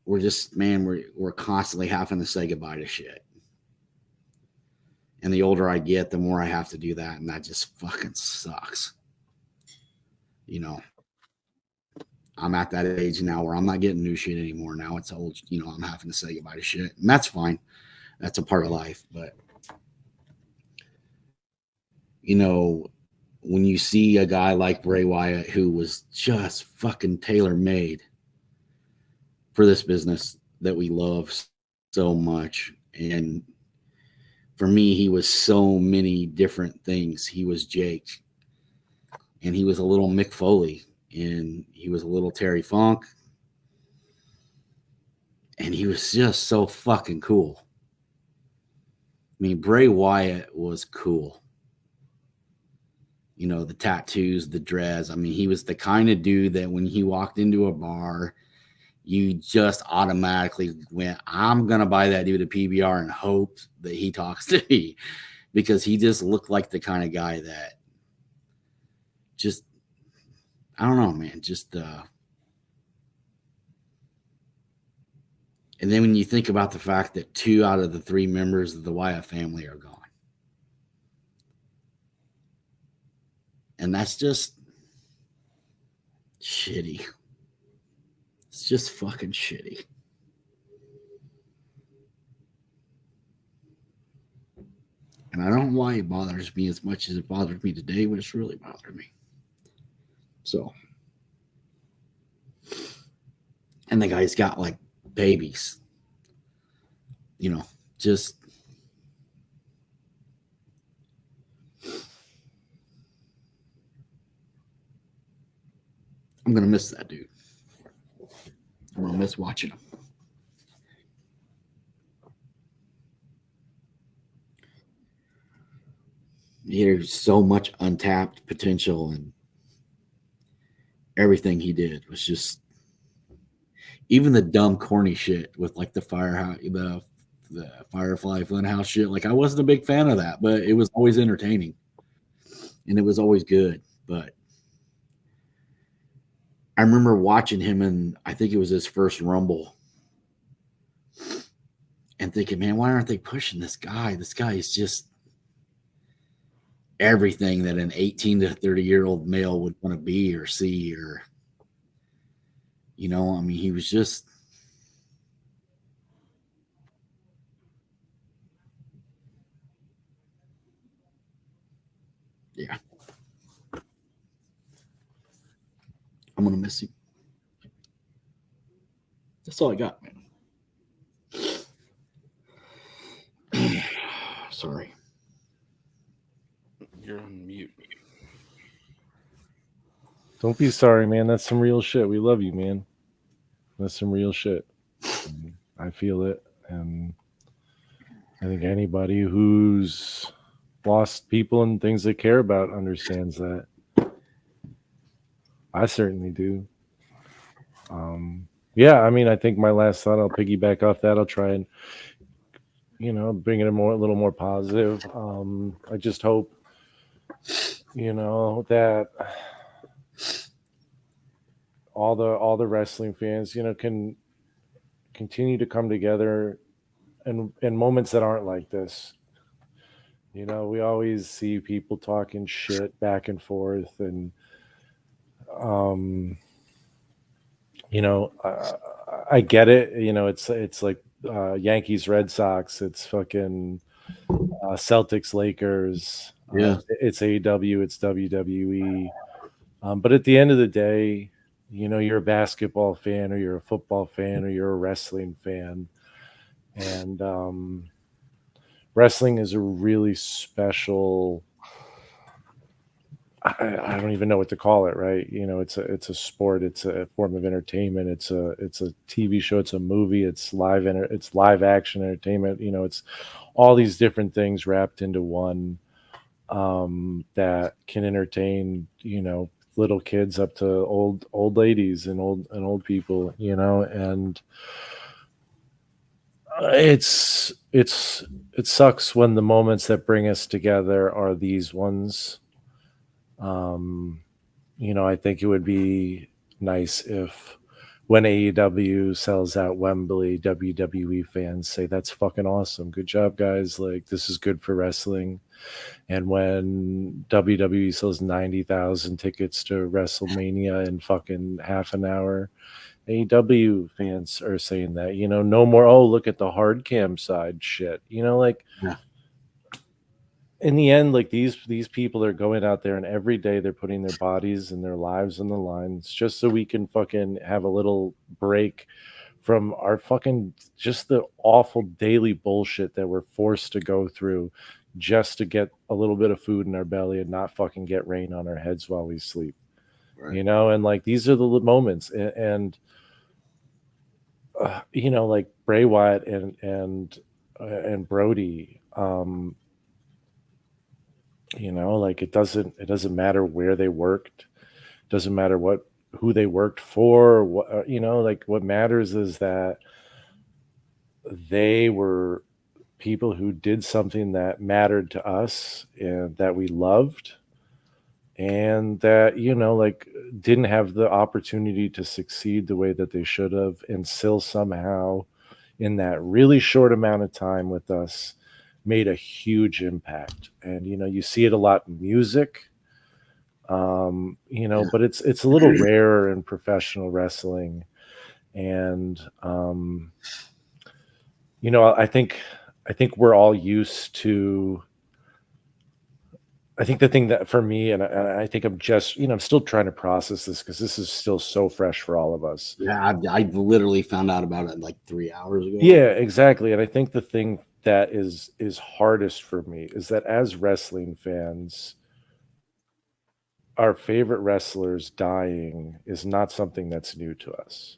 we're constantly having to say goodbye to shit. And the older I get, the more I have to do that. And that just fucking sucks. I'm at that age now where I'm not getting new shit anymore. Now it's old, I'm having to say goodbye to shit. And that's fine. That's a part of life. But, when you see a guy like Bray Wyatt, who was just fucking tailor-made for this business that we love so much. And for me, he was so many different things. He was Jake, and he was a little Mick Foley, and he was a little Terry Funk, and he was just so fucking cool. I mean, Bray Wyatt was cool. The tattoos, the dreads. I mean, he was the kind of dude that when he walked into a bar, you just automatically went, I'm going to buy that dude a PBR and hope that he talks to me, because he just looked like the kind of guy that just, I don't know, man, just, and then when you think about the fact that 2 out of the 3 members of the Wyatt family are gone, and that's just shitty. It's just fucking shitty. And I don't know why it bothers me as much as it bothered me today, but it's really bothered me. So, and the guy's got like babies, just. I'm going to miss that dude. I'm going to miss watching him. There's so much untapped potential, and everything he did was just, even the dumb, corny shit with like the Firefly Funhouse shit. Like, I wasn't a big fan of that, but it was always entertaining, and it was always good. But I remember watching him in, I think it was his first Rumble, and thinking, man, why aren't they pushing this guy? This guy is just everything that an 18 to 30-year-old male would want to be or see, or, I mean, he was just, yeah. I'm going to miss him. That's all I got, man. Sorry. You're on mute. Don't be sorry, man. That's some real shit. We love you, man. That's some real shit. I feel it. And I think anybody who's lost people and things they care about understands that. I certainly do. Yeah, I mean, I think my last thought, I'll piggyback off that. I'll try and, bring it a little more positive. I just hope, that all the wrestling fans, can continue to come together in moments that aren't like this. We always see people talking shit back and forth, and I get it. It's like Yankees, Red Sox. It's fucking Celtics, Lakers. Yeah. It's AEW. It's WWE. But at the end of the day, you're a basketball fan, or you're a football fan, or you're a wrestling fan, and wrestling is a really special. I don't even know what to call it, right? It's a sport, it's a form of entertainment, it's a TV show, it's a movie, it's live action entertainment. It's all these different things wrapped into one that can entertain, little kids up to old ladies and old people, and it sucks when the moments that bring us together are these ones. I think it would be nice if when AEW sells out Wembley, WWE fans say, that's fucking awesome. Good job, guys. Like, this is good for wrestling. And when WWE sells 90,000 tickets to WrestleMania in fucking half an hour, AEW fans are saying that, no more, oh, look at the hard cam side shit. Yeah. In the end, like these people are going out there and every day they're putting their bodies and their lives on the line just so we can fucking have a little break from our fucking just the awful daily bullshit that we're forced to go through just to get a little bit of food in our belly and not fucking get rain on our heads while we sleep. Right. And like these are the moments and like Bray Wyatt and Brody, like it doesn't matter where they worked, doesn't matter who they worked for, like what matters is that they were people who did something that mattered to us and that we loved, and that like didn't have the opportunity to succeed the way that they should have, and still somehow in that really short amount of time with us made a huge impact. And you see it a lot in music, but it's a little rarer in professional wrestling. And I think we're all used to, I think the thing that for me, and I think I'm just, I'm still trying to process this because this is still so fresh for all of us. Yeah, I literally found out about it like 3 hours ago. Yeah, exactly. And I think the thing that is hardest for me is that as wrestling fans, our favorite wrestlers dying is not something that's new to us.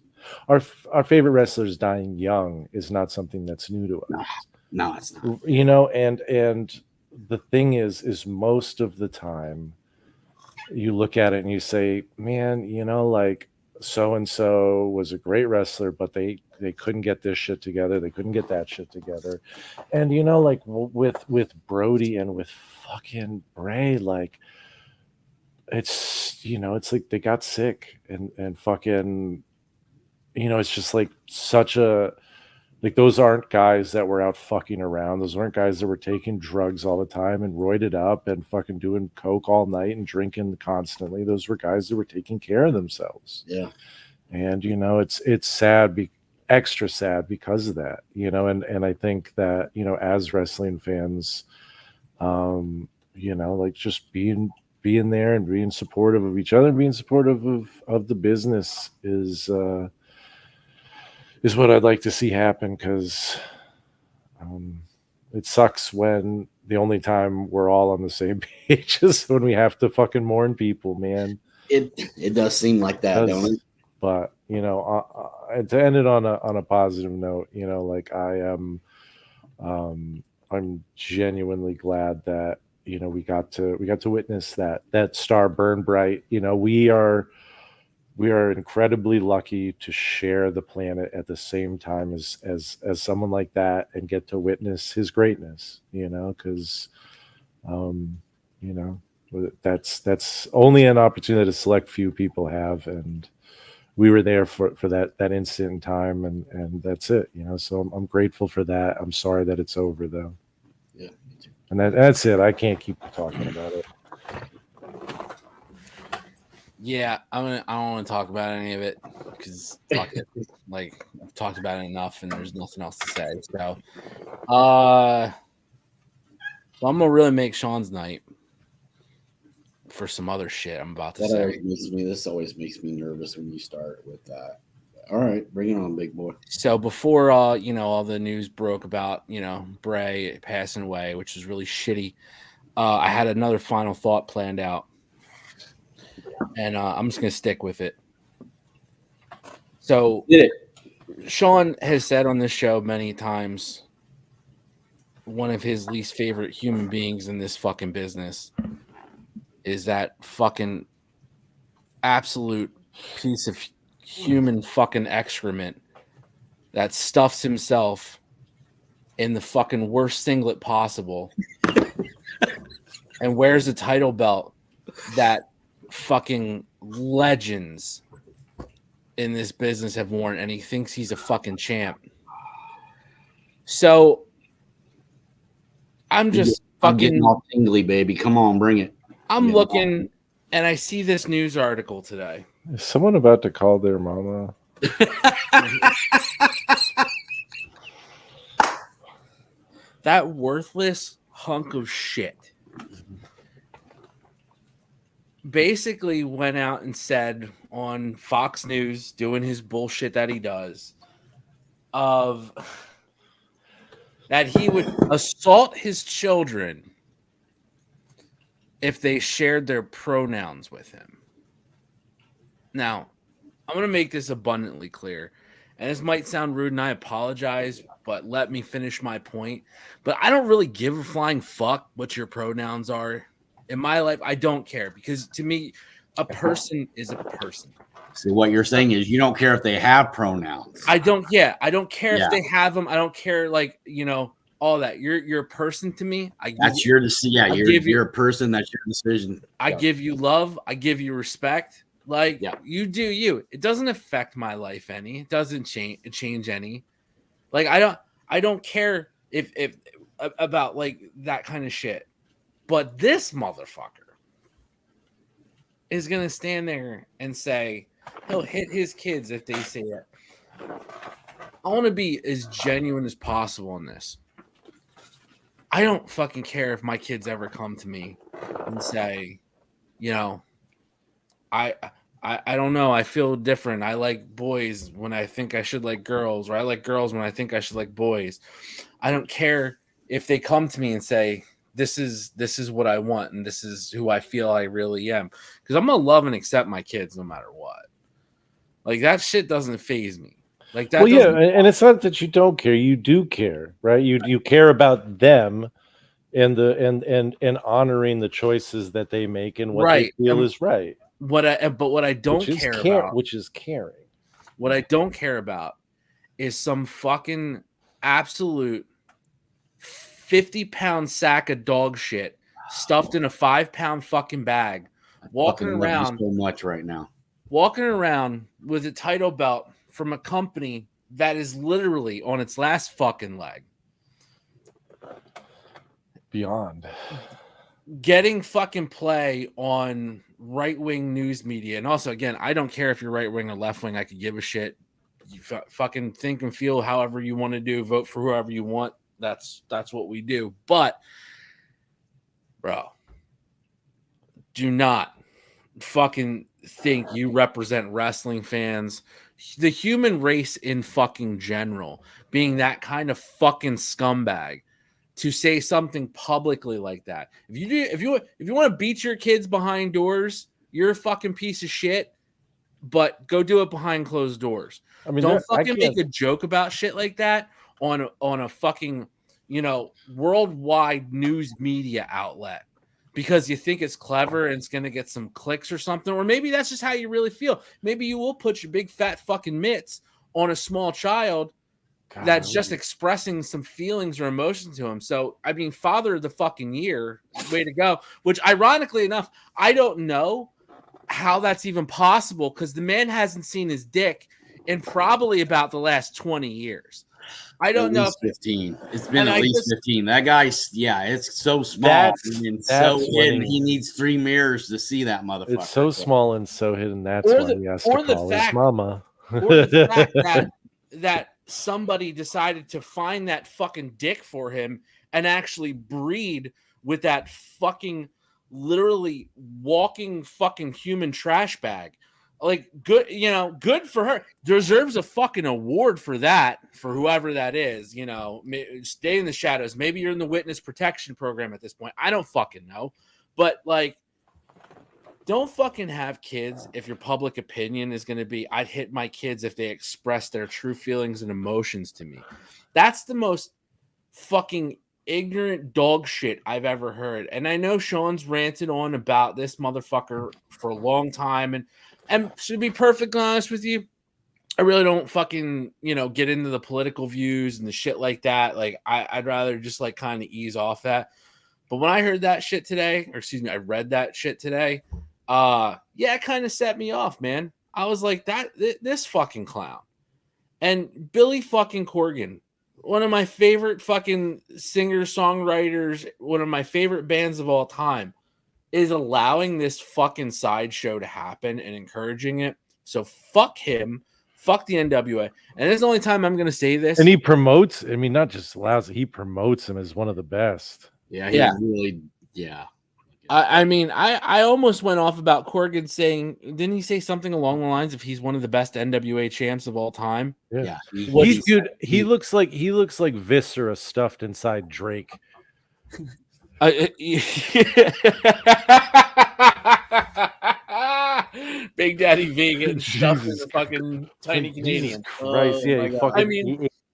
Our favorite wrestlers dying young is not something that's new to us. No, it's not. And the thing is most of the time you look at it and you say, man, like so-and-so was a great wrestler, but they couldn't get this shit together. They couldn't get that shit together. And, like with Brody and with fucking Bray, like it's, it's like they got sick and fucking, it's just like such a, like those aren't guys that were out fucking around. Those aren't guys that were taking drugs all the time and roided up and fucking doing coke all night and drinking constantly. Those were guys that were taking care of themselves. Yeah. And, it's sad, extra sad because of that, and I think that, as wrestling fans, like just being there and being supportive of each other and being supportive of the business is what I'd like to see happen, because it sucks when the only time we're all on the same page is when we have to fucking mourn people, man. It does seem like that, don't it? But and to end it on a positive note, like I am, I'm genuinely glad that we got to witness that star burn bright. We are incredibly lucky to share the planet at the same time as someone like that, and get to witness his greatness. Because that's only an opportunity that a select few people have, and we were there for that instant in time, and that's it. So I'm grateful for that. I'm sorry that it's over, though. Yeah. And that's it. I can't keep talking about it. Yeah, I don't want to talk about any of it because fuck it. Like, I've talked about it enough, and there's nothing else to say. So, I'm gonna really make Sean's night for some other shit I'm about to say. This always makes me nervous when you start with that. All right, bring it on, big boy. So before all the news broke about Bray passing away, which is really shitty, I had another final thought planned out, and I'm just gonna stick with it. So Sean has said on this show many times, one of his least favorite human beings in this fucking business is that fucking absolute piece of human fucking excrement that stuffs himself in the fucking worst singlet possible and wears a title belt that fucking legends in this business have worn, and he thinks he's a fucking champ. So I'm getting all tingly, baby. Come on, bring it. I'm looking, and I see this news article today. Is someone about to call their mama? That worthless hunk of shit basically went out and said on Fox News, doing his bullshit that he does, of that he would assault his children if they shared their pronouns with him. Now, I'm going to make this abundantly clear, and this might sound rude, and I apologize, but let me finish my point. But I don't really give a flying fuck what your pronouns are. In my life, I don't care, because to me, a person is a person. So what you're saying is you don't care if they have pronouns. I don't care if they have them. I don't care, all that. You're a person to me. You're a person. That's your decision. I give you love. I give you respect. You do you. It doesn't affect my life any. It doesn't change any. I don't care if about that kind of shit. But this motherfucker is gonna stand there and say he'll hit his kids if they say it. I want to be as genuine as possible in this. I don't fucking care if my kids ever come to me and say, I don't know. I feel different. I like boys when I think I should like girls, or I like girls when I think I should like boys. I don't care if they come to me and say, this is what I want, and this is who I feel I really am. Because I'm gonna love and accept my kids no matter what. That shit doesn't faze me. Well, yeah, and it's not that you don't care. You do care, right? You care about them and honoring the choices that they make and what they feel is right. What I don't care about, which is caring. What I don't care about is some fucking absolute 50-pound sack of dog shit stuffed in a 5-pound fucking bag, walking around so much right now. Walking around with a title belt from a company that is literally on its last fucking leg. Beyond. Getting fucking play on right-wing news media. And also, again, I don't care if you're right-wing or left-wing. I could give a shit. You fucking think and feel however you want to do. Vote for whoever you want. That's what we do. But, bro, do not fucking think you represent wrestling fans, the human race in fucking general being that kind of fucking scumbag to say something publicly like that. If you want to beat your kids behind doors, you're a fucking piece of shit, but go do it behind closed doors. I mean, don't fucking make a joke about shit like that on a fucking, worldwide news media outlet because you think it's clever and it's going to get some clicks or something. Or maybe that's just how you really feel. Maybe you will put your big fat fucking mitts on a small child that's just expressing some feelings or emotions to him. So, I mean, Father of the fucking Year, way to go. Which, ironically enough, I don't know how that's even possible because the man hasn't seen his dick in probably about the last 20 years. I don't know. 15. It's been at least 15. That guy's, it's so small and so hidden. He needs 3 mirrors to see that motherfucker. It's so small and so hidden. That's why he has to call his mama. Or the fact that somebody decided to find that fucking dick for him and actually breed with that fucking literally walking fucking human trash bag. Like, good, good for her. Deserves a fucking award for that, for whoever that is. Stay in the shadows. Maybe you're in the witness protection program at this point. I don't fucking know. But, like, don't fucking have kids if your public opinion is going to be, I'd hit my kids if they express their true feelings and emotions to me. That's the most fucking ignorant dog shit I've ever heard. And I know Sean's ranted on about this motherfucker for a long time. And to be perfectly honest with you, I really don't fucking, get into the political views and the shit like that. Like, I'd rather just, like, kind of ease off that. But when I heard that shit today, I read that shit today, it kind of set me off, man. I was like, this fucking clown. And Billy fucking Corgan, one of my favorite fucking singer-songwriters, one of my favorite bands of all time, is allowing this fucking sideshow to happen and encouraging it. So fuck him. Fuck the NWA. And this is the only time I'm going to say this. And he promotes, not just allows it, he promotes him as one of the best. Yeah, really, I mean, I almost went off about Corgan saying, didn't he say something along the lines of he's one of the best NWA champs of all time? Yeah. He looks like Viscera stuffed inside Drake. Big Daddy Vegan stuff in the fucking tiny Canadian. Christ,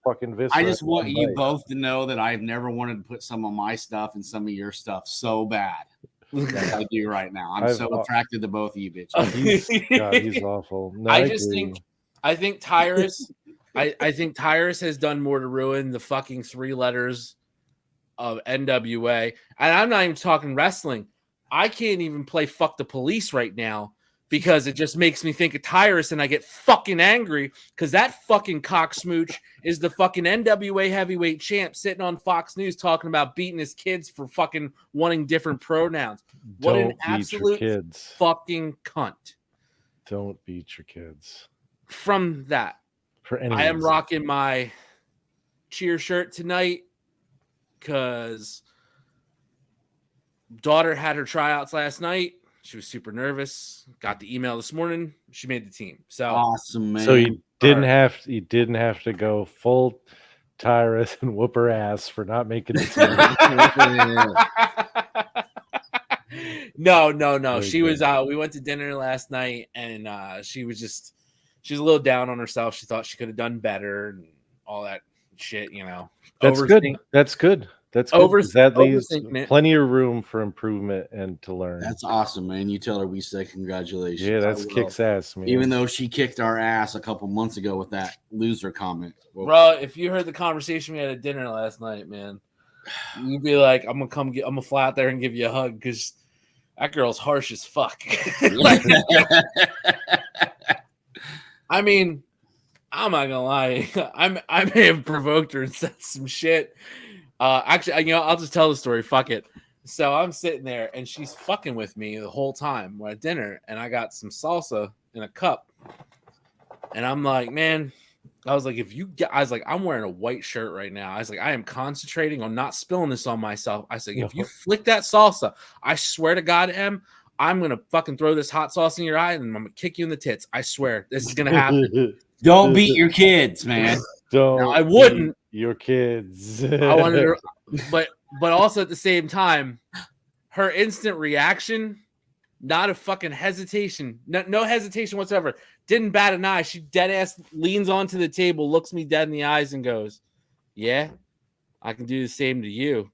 fucking Viscera. I just want you both to know that I've never wanted to put some of my stuff and some of your stuff so bad that I do right now. I'm so attracted to both of you bitches. He's awful. No, I think Tyrus I think Tyrus has done more to ruin the fucking 3 letters of NWA. And I'm not even talking wrestling. I can't even play Fuck the Police right now because it just makes me think of Tyrus and I get fucking angry because that fucking cock smooch is the fucking NWA heavyweight champ sitting on Fox News talking about beating his kids for fucking wanting different pronouns. What an absolute fucking cunt. Don't beat your kids. From that, I am rocking my cheer shirt tonight because daughter had her tryouts last night. She was super nervous. Got the email this morning. She made the team. So awesome, man. So you didn't have to go full Tyrus and whoop her ass for not making the team. No. She was we went to dinner last night and she was a little down on herself. She thought she could have done better and all that shit, That's good. That's good. That leaves plenty of room for improvement and to learn. That's awesome, man. You tell her we say congratulations. Yeah, that's kicks ass, man. Even though she kicked our ass a couple months ago with that loser comment. Bro, if you heard the conversation we had at dinner last night, man, you'd be like, I'm gonna fly out there and give you a hug because that girl's harsh as fuck. I mean, I'm not gonna lie. I may have provoked her and said some shit. Actually, I'll just tell the story. Fuck it. So I'm sitting there and she's fucking with me the whole time. We're at dinner and I got some salsa in a cup. And I'm like, man, I was like, I'm wearing a white shirt right now. I was like, I am concentrating on not spilling this on myself. I said, if you flick that salsa, I swear to God, I'm going to fucking throw this hot sauce in your eye and I'm going to kick you in the tits. I swear this is going to happen. Don't beat your kids, man. Don't. No, I wouldn't. beat your kids. I wanted to, but also at the same time, her instant reaction, not a fucking hesitation, no hesitation whatsoever. Didn't bat an eye. She dead ass leans onto the table, looks me dead in the eyes, and goes, "Yeah, I can do the same to you."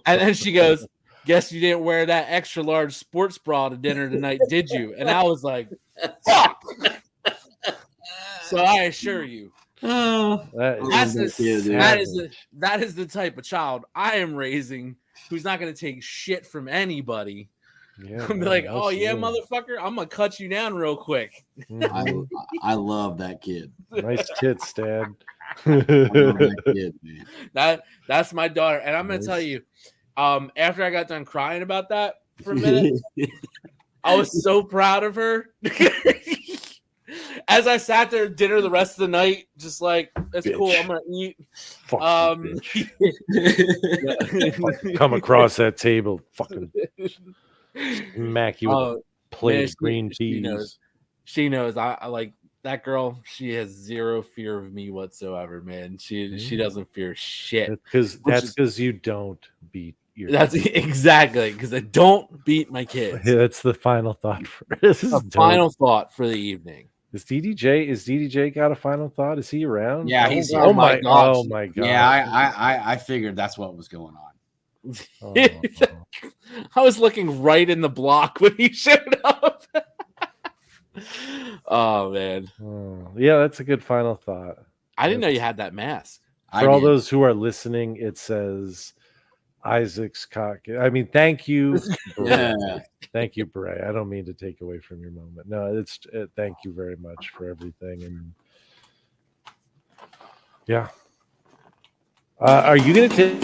And then she goes, "Guess you didn't wear that extra large sports bra to dinner tonight, did you?" And I was like, "Fuck." So I assure you, that is the type of child I am raising, who's not going to take shit from anybody. Yeah, I'm like, "Oh yeah, motherfucker, I'm gonna cut you down real quick." I love that kid. Nice tits, Dad. I love that kid, man. That's my daughter, and I'm gonna tell you, after I got done crying about that for a minute, I was so proud of her. As I sat there at dinner the rest of the night, just like, "It's cool, I'm gonna eat." Come across that table, fucking smack you with a plate of green peas. She knows. I like that girl. She has zero fear of me whatsoever, man. She doesn't fear shit. That's because you don't beat your. That's exactly because I don't beat my kids. Yeah, that's the final thought for this. Is final thought for the evening. Is DDJ got a final thought? Is he around? Yeah, he's here. Oh my god! Yeah, I figured that's what was going on. Oh. I was looking right in the block when he showed up. Oh man. Yeah, that's a good final thought. I didn't know you had that mask. For all those who are listening, it says Isaac's cock. I mean, thank you. Bray. Thank you, Bray. I don't mean to take away from your moment. No, it's thank you very much for everything. And yeah. Are you going to take...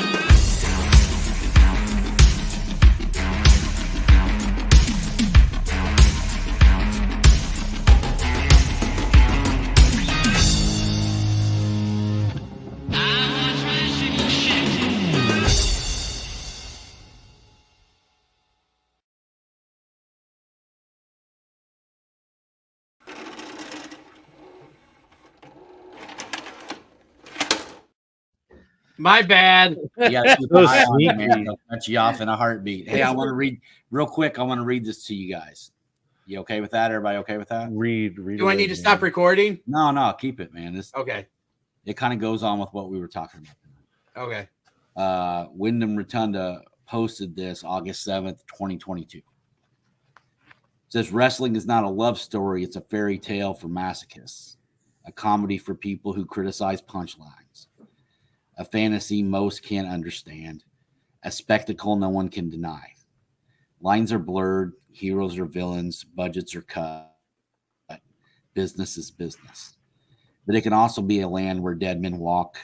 My bad. Yeah, they'll cut you off in a heartbeat. Hey, I want to read real quick. I want to read this to you guys. You okay with that? Everybody okay with that? Read. Do I need to stop recording? No, keep it, man. Okay. It kind of goes on with what we were talking about. Okay. Wyndham Rotunda posted this August 7th, 2022. It says, "Wrestling is not a love story. It's a fairy tale for masochists, a comedy for people who criticize punchlines, a fantasy most can't understand, a spectacle no one can deny. Lines are blurred, heroes are villains, budgets are cut, business is business. But it can also be a land where dead men walk,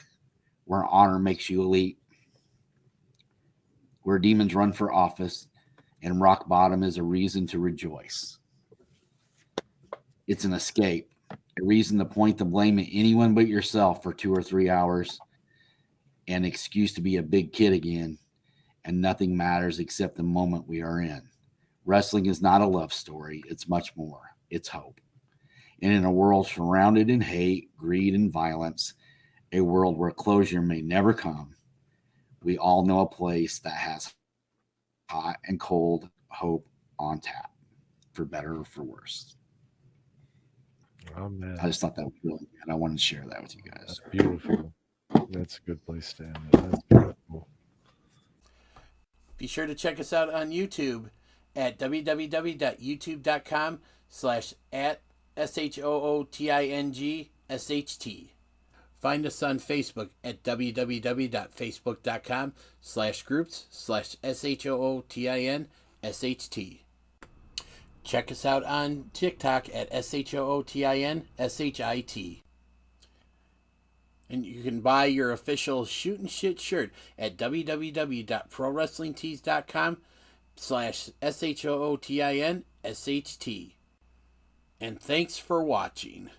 where honor makes you elite, where demons run for office, and rock bottom is a reason to rejoice. It's an escape, a reason to point the blame at anyone but yourself for 2 or 3 hours, an excuse to be a big kid again, and nothing matters except the moment we are in. Wrestling is not a love story. It's much more. It's hope. And in a world surrounded in hate, greed, and violence, a world where closure may never come, we all know a place that has hot and cold hope on tap, for better or for worse." Oh, man. I just thought that was really good. I wanted to share that with you guys. That's beautiful. That's a good place to end it. That's beautiful. Be sure to check us out on YouTube at www.youtube.com/@SHOOTINGSHT. Find us on Facebook at www.facebook.com/groups/SHOOTINSHT. Check us out on TikTok at SHOOTINSHIT. And you can buy your official Shootin' Shit shirt at www.prowrestlingtees.com/SHOOTINSHT. And thanks for watching.